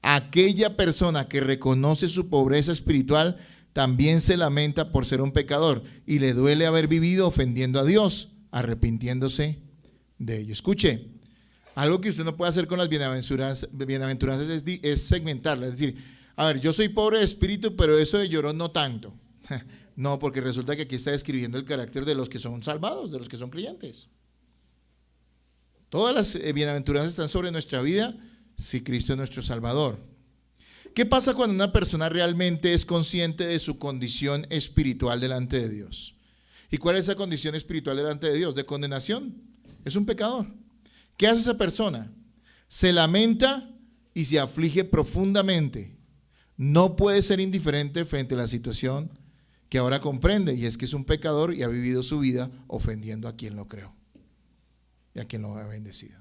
Aquella persona que reconoce su pobreza espiritual también se lamenta por ser un pecador y le duele haber vivido ofendiendo a Dios, arrepintiéndose de ello. Escuche, algo que usted no puede hacer con las bienaventuranzas es segmentarlas, es decir, a ver, yo soy pobre de espíritu, pero eso de llorón no tanto. No, porque resulta que aquí está describiendo el carácter de los que son salvados, de los que son creyentes. Todas las bienaventuranzas están sobre nuestra vida si Cristo es nuestro Salvador. ¿Qué pasa cuando una persona realmente es consciente de su condición espiritual delante de Dios? ¿Y cuál es esa condición espiritual delante de Dios? De condenación. Es un pecador. ¿Qué hace esa persona? Se lamenta y se aflige profundamente. No puede ser indiferente frente a la situación que ahora comprende, y es que es un pecador y ha vivido su vida ofendiendo a quien lo creó y a quien lo ha bendecido.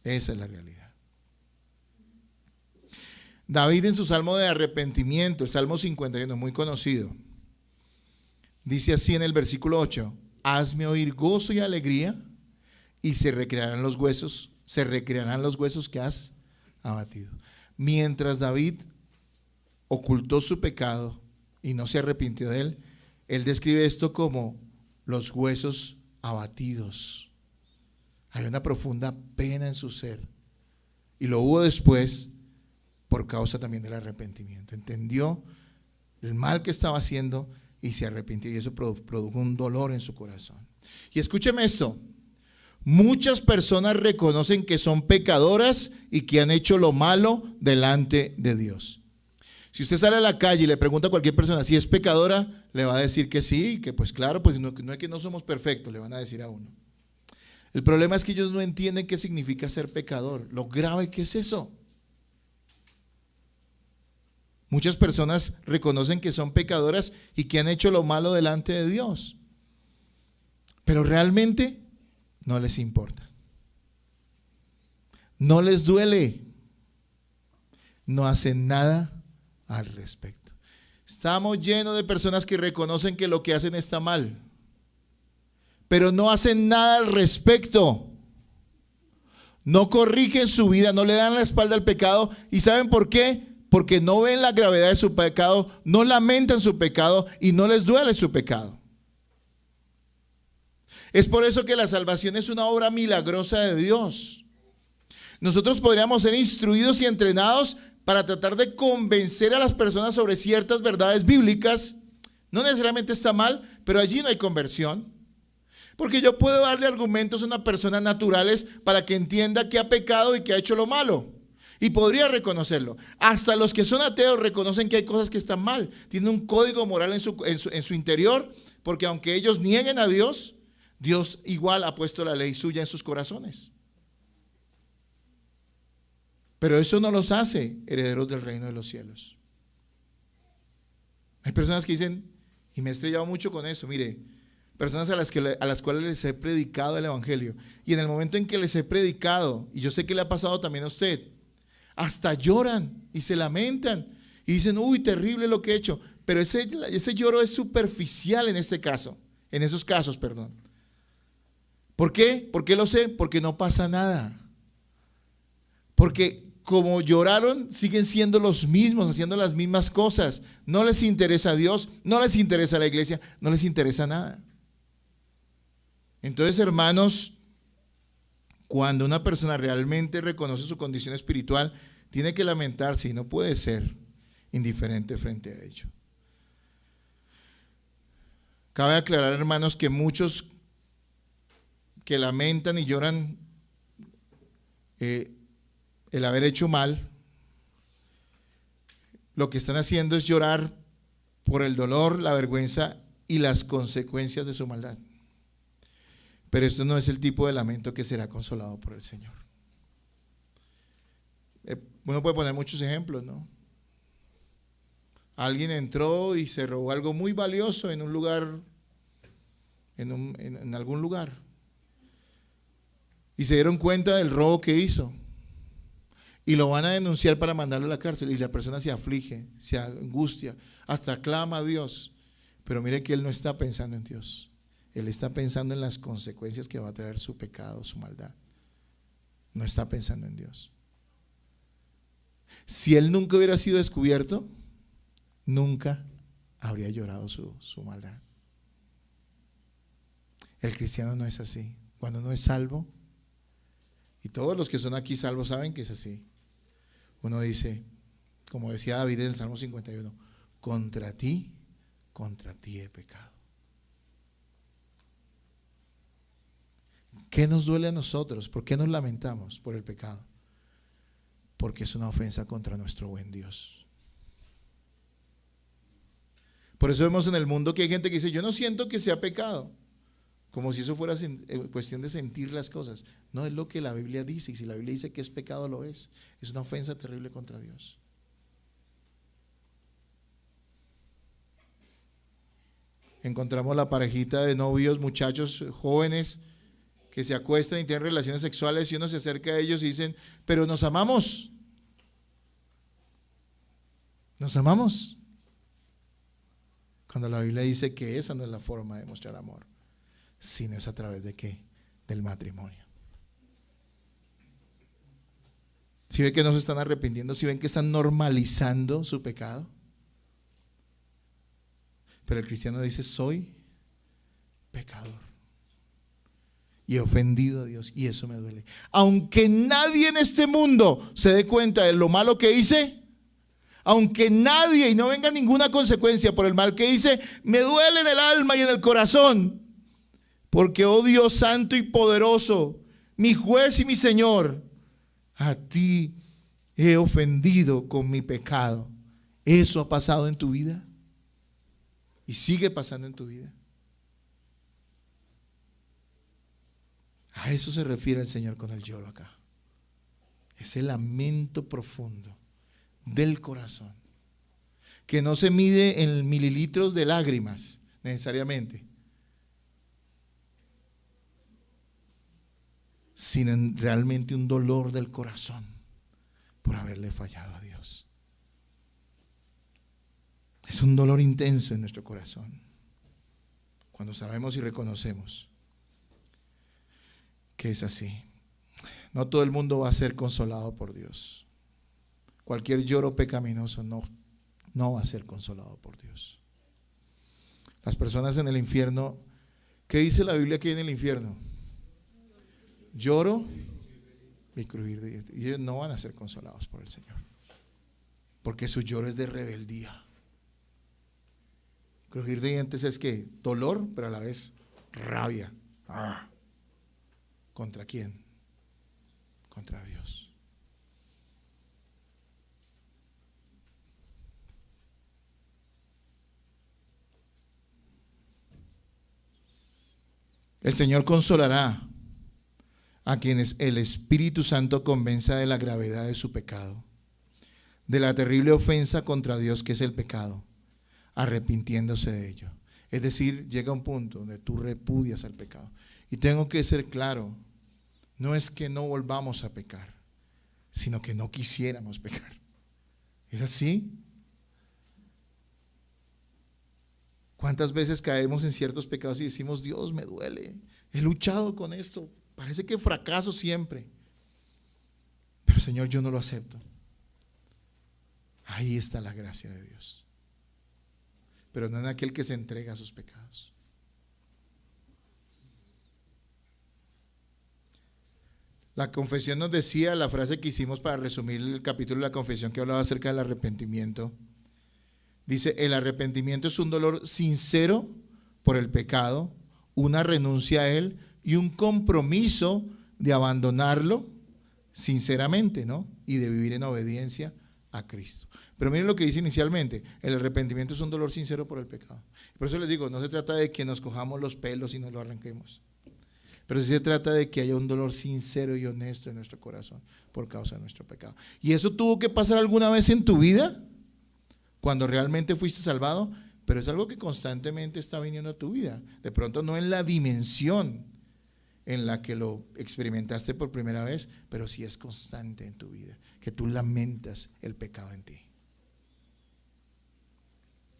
Esa es la realidad. David en su salmo de arrepentimiento, el Salmo 51, muy conocido, dice así en el versículo 8: hazme oír gozo y alegría, y se recrearán los huesos que has abatido. Mientras David ocultó su pecado y no se arrepintió de él, él describe esto como los huesos abatidos. Hay una profunda pena en su ser, y lo hubo después por causa también del arrepentimiento. Entendió el mal que estaba haciendo y se arrepintió, y eso produjo un dolor en su corazón. Y escúcheme esto: muchas personas reconocen que son pecadoras y que han hecho lo malo delante de Dios. Si usted sale a la calle y le pregunta a cualquier persona si es pecadora, le va a decir que sí, que pues claro, pues no es que no somos perfectos, le van a decir a uno. El problema es que ellos no entienden qué significa ser pecador, lo grave que es eso. Muchas personas reconocen que son pecadoras y que han hecho lo malo delante de Dios, pero realmente no les importa, no les duele, no hacen nada al respecto. Estamos llenos de personas que reconocen que lo que hacen está mal, pero no hacen nada al respecto. No corrigen su vida, no le dan la espalda al pecado. ¿Y saben por qué? Porque no ven la gravedad de su pecado, no lamentan su pecado y no les duele su pecado. Es por eso que la salvación es una obra milagrosa de Dios. Nosotros podríamos ser instruidos y entrenados para tratar de convencer a las personas sobre ciertas verdades bíblicas. No necesariamente está mal, pero allí no hay conversión. Porque yo puedo darle argumentos a una persona naturales para que entienda que ha pecado y que ha hecho lo malo. Y podría reconocerlo. Hasta los que son ateos reconocen que hay cosas que están mal. Tienen un código moral en su interior, porque aunque ellos nieguen a Dios, Dios igual ha puesto la ley suya en sus corazones. Pero eso no los hace herederos del reino de los cielos. Hay personas que dicen, y me he estrellado mucho con eso, mire, personas a las cuales les he predicado el evangelio, y en el momento en que les he predicado, y yo sé que le ha pasado también a usted, hasta lloran y se lamentan y dicen, uy, terrible lo que he hecho, pero ese lloro es superficial en esos casos, perdón. ¿Por qué? ¿Por qué lo sé? Porque no pasa nada. Porque como lloraron, siguen siendo los mismos, haciendo las mismas cosas. No les interesa a Dios, no les interesa la iglesia, no les interesa nada. Entonces, hermanos, cuando una persona realmente reconoce su condición espiritual, tiene que lamentarse y no puede ser indiferente frente a ello. Cabe aclarar, hermanos, que muchos que lamentan y lloran el haber hecho mal, lo que están haciendo es llorar por el dolor, la vergüenza y las consecuencias de su maldad. Pero esto no es el tipo de lamento que será consolado por el Señor. Uno puede poner muchos ejemplos, ¿no? Alguien entró y se robó algo muy valioso en un lugar, en algún lugar, y se dieron cuenta del robo que hizo y lo van a denunciar para mandarlo a la cárcel, y la persona se aflige, se angustia, hasta clama a Dios. Pero mire que él no está pensando en Dios, él está pensando en las consecuencias que va a traer su pecado, su maldad. No está pensando en Dios. Si él nunca hubiera sido descubierto, nunca habría llorado su maldad. El cristiano no es así. Cuando no es salvo, y todos los que son aquí salvos saben que es así, uno dice, como decía David en el Salmo 51, contra ti he pecado. ¿Qué nos duele a nosotros? ¿Por qué nos lamentamos por el pecado? Porque es una ofensa contra nuestro buen Dios. Por eso vemos en el mundo que hay gente que dice, yo no siento que sea pecado, como si eso fuera cuestión de sentir las cosas. No, es lo que la Biblia dice, y si la Biblia dice que es pecado, lo es. Es una ofensa terrible contra Dios. encontramos la parejita de novios, muchachos jóvenes que se acuestan y tienen relaciones sexuales y uno se acerca a ellos y dicen, pero nos amamos. Nos amamos. Cuando la Biblia dice que esa no es la forma de mostrar amor, sino es a través de ¿qué? Del matrimonio. Si ven que no se están arrepintiendo, si ven que están normalizando su pecado. Pero el cristiano dice, soy pecador y he ofendido a Dios y eso me duele. Aunque nadie en este mundo se dé cuenta de lo malo que hice, aunque nadie y no venga ninguna consecuencia por el mal que hice, me duele en el alma y en el corazón. Porque, oh Dios santo y poderoso, mi juez y mi Señor, a ti he ofendido con mi pecado. ¿Eso ha pasado en tu vida? Y sigue pasando en tu vida. A eso se refiere el Señor con el lloro acá. Ese lamento profundo del corazón, que no se mide en mililitros de lágrimas necesariamente, sino en realmente un dolor del corazón por haberle fallado a Dios. Es un dolor intenso en nuestro corazón cuando sabemos y reconocemos que es así. No todo el mundo va a ser consolado por Dios. Cualquier lloro pecaminoso no va a ser consolado por Dios. Las personas en el infierno, ¿qué dice la Biblia que hay en el infierno? Lloro y crujir de dientes. Y ellos no van a ser consolados por el Señor, porque su lloro es de rebeldía. Crujir de dientes es que dolor, pero a la vez rabia. ¿Contra quién? Contra Dios. El Señor consolará a quienes el Espíritu Santo convenza de la gravedad de su pecado, de la terrible ofensa contra Dios que es el pecado, arrepintiéndose de ello. Es decir, llega un punto donde tú repudias al pecado. Y tengo que ser claro, no es que no volvamos a pecar, sino que no quisiéramos pecar. ¿Es así? ¿Cuántas veces caemos en ciertos pecados y decimos, Dios, me duele, he luchado con esto, parece que fracaso siempre, pero Señor, yo no lo acepto? Ahí está la gracia de Dios, pero no en aquel que se entrega a sus pecados. La confesión nos decía, la frase que hicimos para resumir el capítulo de la confesión que hablaba acerca del arrepentimiento, dice, el arrepentimiento es un dolor sincero por el pecado, una renuncia a él y un compromiso de abandonarlo sinceramente, ¿no? Y de vivir en obediencia a Cristo. Pero miren lo que dice inicialmente, el arrepentimiento es un dolor sincero por el pecado. Por eso les digo, no se trata de que nos cojamos los pelos y nos lo arranquemos, pero sí se trata de que haya un dolor sincero y honesto en nuestro corazón por causa de nuestro pecado. ¿Y eso tuvo que pasar alguna vez en tu vida? Cuando realmente fuiste salvado, pero es algo que constantemente está viniendo a tu vida. De pronto no en la dimensión en la que lo experimentaste por primera vez, pero sí es constante en tu vida, que tú lamentas el pecado en ti.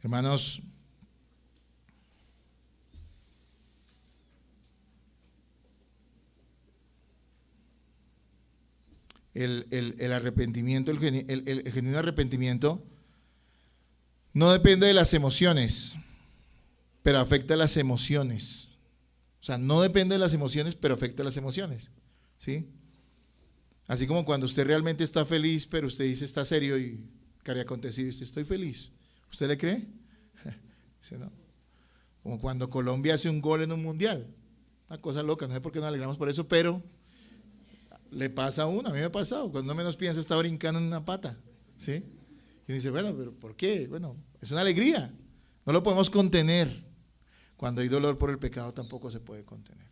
Hermanos, el arrepentimiento, el genuino arrepentimiento no depende de las emociones, pero afecta a las emociones. O sea, no depende de las emociones, pero afecta a las emociones, ¿sí? Así como cuando usted realmente está feliz, pero usted dice está serio y qué ha acontecido, usted estoy feliz. ¿Usted le cree? Dice no. Como cuando Colombia hace un gol en un mundial, una cosa loca, no sé por qué nos alegramos por eso, pero le pasa a uno, a mí me ha pasado, cuando menos piensa está brincando en una pata, ¿sí? Y dice, bueno, pero ¿por qué? Bueno, es una alegría, no lo podemos contener. Cuando hay dolor por el pecado tampoco se puede contener.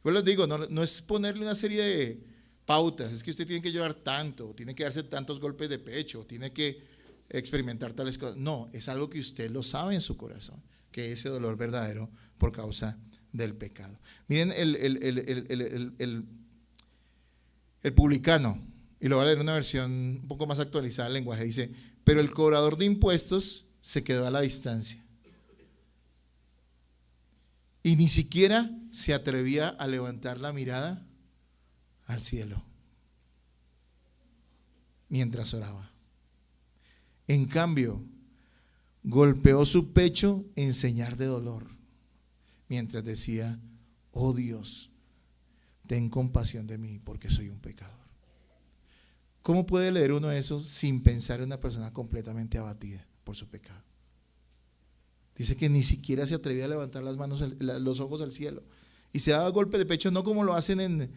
Yo les digo, no es ponerle una serie de pautas, es que usted tiene que llorar tanto, tiene que darse tantos golpes de pecho, tiene que experimentar tales cosas. No, es algo que usted lo sabe en su corazón. que ese dolor verdadero por causa del pecado. Miren el publicano, y lo voy a leer en una versión un poco más actualizada del lenguaje, dice: pero el cobrador de impuestos se quedó a la distancia y ni siquiera se atrevía a levantar la mirada al cielo mientras oraba. En cambio, golpeó su pecho en señal de dolor mientras decía: oh Dios, ten compasión de mí porque soy un pecador. ¿Cómo puede leer uno eso sin pensar en una persona completamente abatida por su pecado? Dice que ni siquiera se atrevía a levantar las manos, los ojos al cielo, y se daba golpe de pecho, no como lo hacen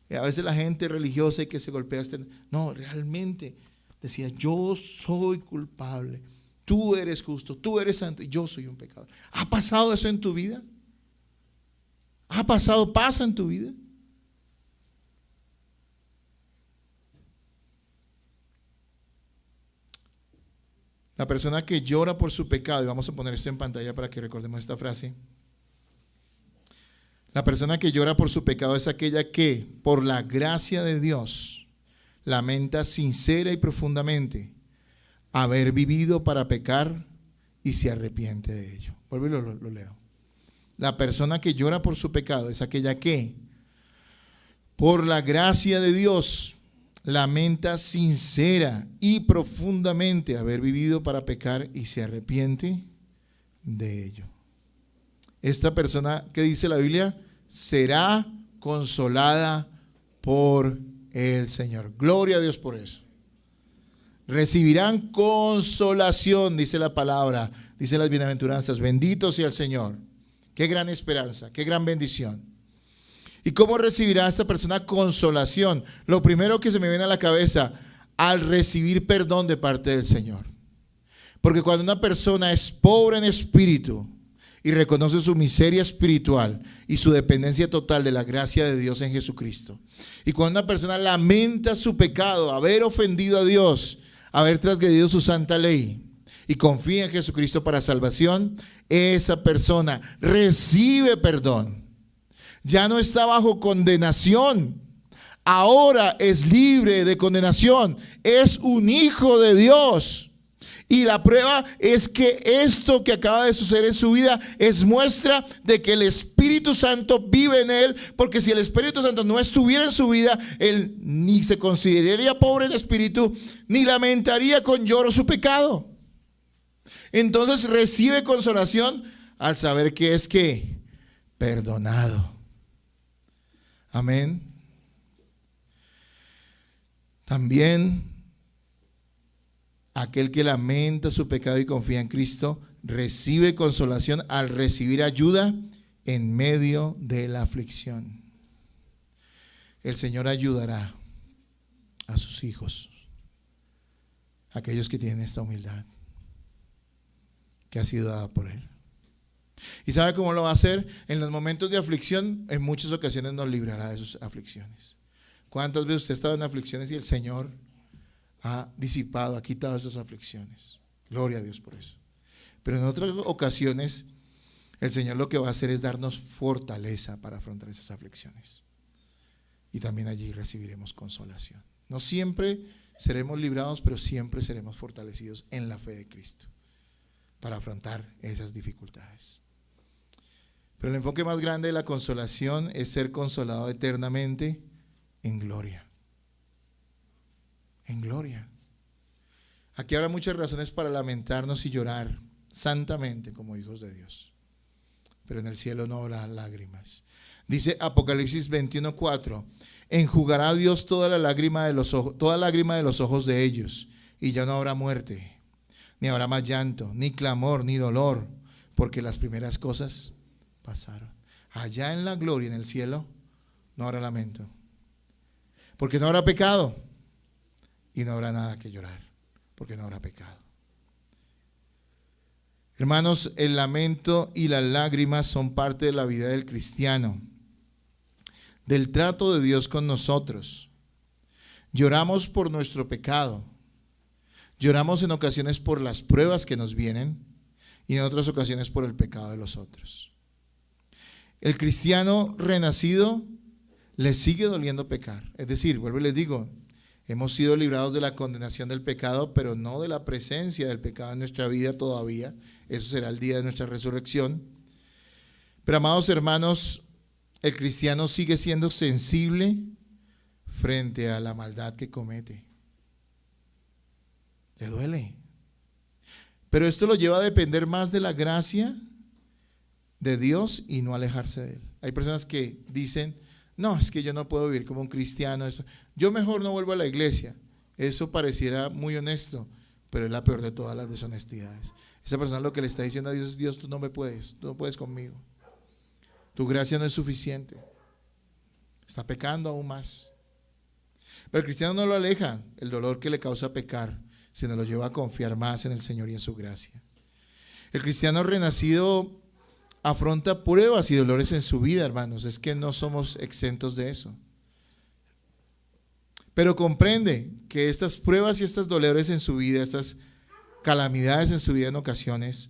a veces la gente religiosa y que se golpea. No, realmente decía: yo soy culpable, tú eres justo, tú eres santo y yo soy un pecador. ¿Ha pasado eso en tu vida? ¿Ha pasado, pasa en tu vida? La persona que llora por su pecado, y vamos a poner esto en pantalla para que recordemos esta frase. La persona que llora por su pecado es aquella que, por la gracia de Dios, lamenta sincera y profundamente haber vivido para pecar y se arrepiente de ello. Vuelvo y lo leo. La persona que llora por su pecado es aquella que, por la gracia de Dios, lamenta sincera y profundamente haber vivido para pecar y se arrepiente de ello. Esta persona, ¿qué dice la Biblia? Será consolada por el Señor. Gloria a Dios por eso. Recibirán consolación, dice la palabra, dice las bienaventuranzas. Bendito sea el Señor. Qué gran esperanza, qué gran bendición. ¿Y cómo recibirá esta persona consolación? Lo primero que se me viene a la cabeza: al recibir perdón de parte del Señor. Porque cuando una persona es pobre en espíritu y reconoce su miseria espiritual y su dependencia total de la gracia de Dios en Jesucristo, y cuando una persona lamenta su pecado, haber ofendido a Dios, haber transgredido su santa ley, y confía en Jesucristo para salvación, esa persona recibe perdón. Ya no está bajo condenación, ahora es libre de condenación, es un hijo de Dios. Y la prueba es que esto que acaba de suceder en su vida es muestra de que el Espíritu Santo vive en él, porque si el Espíritu Santo no estuviera en su vida, él ni se consideraría pobre en espíritu, ni lamentaría con lloro su pecado. Entonces recibe consolación al saber que es que perdonado. Amén. También aquel que lamenta su pecado y confía en Cristo recibe consolación al recibir ayuda en medio de la aflicción. El Señor ayudará a sus hijos, aquellos que tienen esta humildad que ha sido dada por Él. ¿Y sabe cómo lo va a hacer? En los momentos de aflicción, en muchas ocasiones nos librará de sus aflicciones. ¿Cuántas veces usted ha estado en aflicciones y el Señor ha disipado, ha quitado esas aflicciones? Gloria a Dios por eso. Pero en otras ocasiones, el Señor lo que va a hacer es darnos fortaleza para afrontar esas aflicciones. Y también allí recibiremos consolación. No siempre seremos librados, pero siempre seremos fortalecidos en la fe de Cristo para afrontar esas dificultades. Pero el enfoque más grande de la consolación es ser consolado eternamente en gloria. En gloria. Aquí habrá muchas razones para lamentarnos y llorar santamente como hijos de Dios. Pero en el cielo no habrá lágrimas. Dice Apocalipsis 21:4: enjugará Dios toda lágrima de los ojos de ellos, y ya no habrá muerte, ni habrá más llanto, ni clamor, ni dolor, porque las primeras cosas pasaron. Allá en la gloria, en el cielo, no habrá lamento, porque no habrá pecado, y no habrá nada que llorar, porque no habrá pecado. Hermanos, el lamento y las lágrimas son parte de la vida del cristiano, del trato de Dios con nosotros. Lloramos por nuestro pecado, lloramos en ocasiones por las pruebas que nos vienen, y en otras ocasiones por el pecado de los otros. El cristiano renacido le sigue doliendo pecar. Es decir, vuelvo y les digo, hemos sido librados de la condenación del pecado, pero no de la presencia del pecado en nuestra vida todavía. Eso será el día de nuestra resurrección. Pero amados hermanos, el cristiano sigue siendo sensible frente a la maldad que comete. Le duele. Pero esto lo lleva a depender más de la gracia de Dios y no alejarse de Él. Hay personas que dicen, no, es que yo no puedo vivir como un cristiano. Yo mejor no vuelvo a la iglesia. Eso pareciera muy honesto, pero es la peor de todas las deshonestidades. Esa persona lo que le está diciendo a Dios es, Dios, tú no puedes conmigo. Tu gracia no es suficiente. Está pecando aún más. Pero el cristiano no lo aleja el dolor que le causa pecar, sino lo lleva a confiar más en el Señor y en su gracia. El cristiano renacido afronta pruebas y dolores en su vida, hermanos. Es que no somos exentos de eso. Pero comprende que estas pruebas y estos dolores en su vida, estas calamidades en su vida en ocasiones,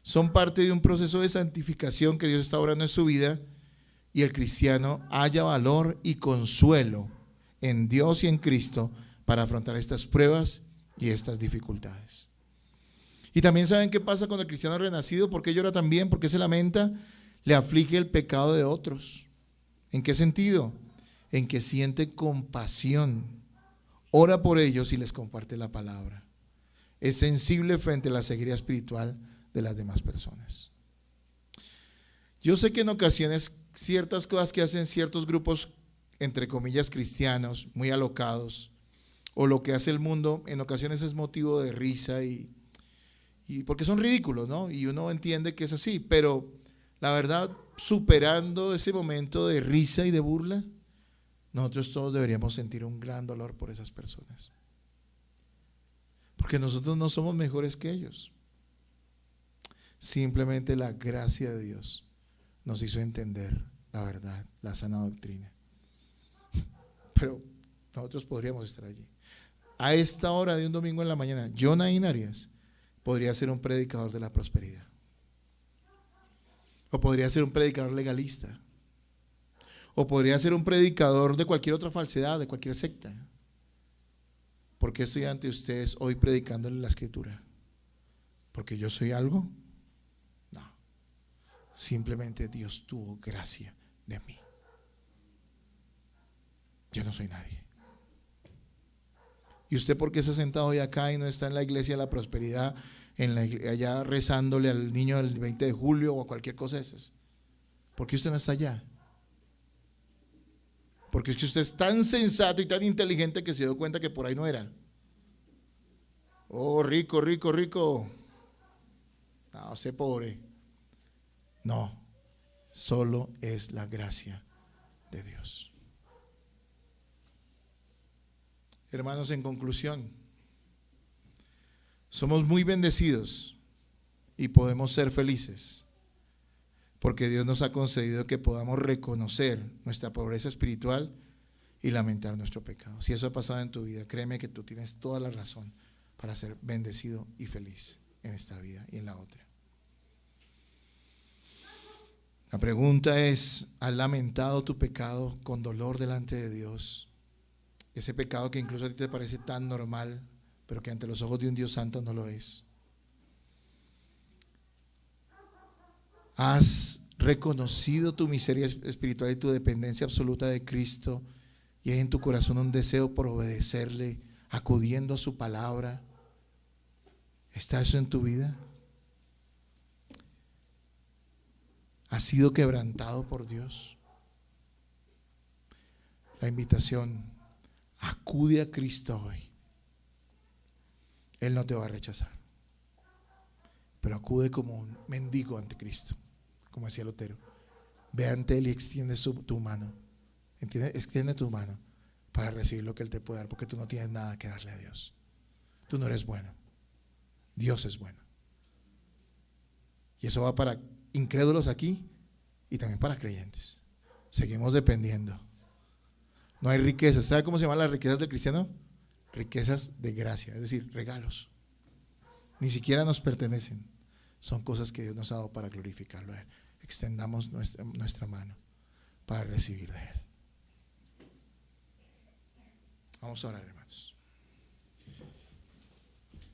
son parte de un proceso de santificación que Dios está obrando en su vida, y el cristiano halla valor y consuelo en Dios y en Cristo para afrontar estas pruebas y estas dificultades. Y también saben qué pasa con el cristiano renacido, por qué llora también, por qué se lamenta, le aflige el pecado de otros. ¿En qué sentido? En que siente compasión, ora por ellos y les comparte la palabra. Es sensible frente a la ceguera espiritual de las demás personas. Yo sé que en ocasiones ciertas cosas que hacen ciertos grupos, entre comillas, cristianos, muy alocados, o lo que hace el mundo, en ocasiones es motivo de risa y porque son ridículos, ¿no? Y uno entiende que es así, pero la verdad, superando ese momento de risa y de burla, nosotros todos deberíamos sentir un gran dolor por esas personas. Porque nosotros no somos mejores que ellos. Simplemente la gracia de Dios nos hizo entender la verdad, la sana doctrina. Pero nosotros podríamos estar allí. A esta hora de un domingo en la mañana, Jonaín Arias podría ser un predicador de la prosperidad. O podría ser un predicador legalista. O podría ser un predicador de cualquier otra falsedad, de cualquier secta. ¿Por qué estoy ante ustedes hoy predicándole la escritura? ¿Porque yo soy algo? No. Simplemente Dios tuvo gracia de mí. Yo no soy nadie. ¿Y usted por qué está sentado hoy acá y no está en la iglesia de la prosperidad, allá rezándole al niño del 20 de julio o a cualquier cosa de esas? ¿Por qué usted no está allá? Porque es que usted es tan sensato y tan inteligente que se dio cuenta que por ahí no era. Oh, rico, rico, rico. No, sé pobre. No, solo es la gracia de Dios. Hermanos, en conclusión, somos muy bendecidos y podemos ser felices porque Dios nos ha concedido que podamos reconocer nuestra pobreza espiritual y lamentar nuestro pecado. Si eso ha pasado en tu vida, créeme que tú tienes toda la razón para ser bendecido y feliz en esta vida y en la otra. La pregunta es, ¿has lamentado tu pecado con dolor delante de Dios? Ese pecado que incluso a ti te parece tan normal, pero que ante los ojos de un Dios santo no lo es. ¿Has reconocido tu miseria espiritual y tu dependencia absoluta de Cristo y hay en tu corazón un deseo por obedecerle, acudiendo a su palabra? ¿Está eso en tu vida? ¿Has sido quebrantado por Dios? La invitación: acude a Cristo hoy. Él no te va a rechazar, pero acude como un mendigo ante Cristo, como decía Lutero. Ve ante Él y extiende tu mano. Extiende tu mano para recibir lo que Él te puede dar, porque tú no tienes nada que darle a Dios. Tú no eres bueno. Dios es bueno. Y eso va para incrédulos aquí y también para creyentes. Seguimos dependiendo. No hay riquezas. ¿Sabe cómo se llaman las riquezas del cristiano? Riquezas de gracia, es decir, regalos. Ni siquiera nos pertenecen. son cosas que Dios nos ha dado para glorificarlo a Él. Extendamos nuestra mano para recibir de Él. Vamos a orar, hermanos.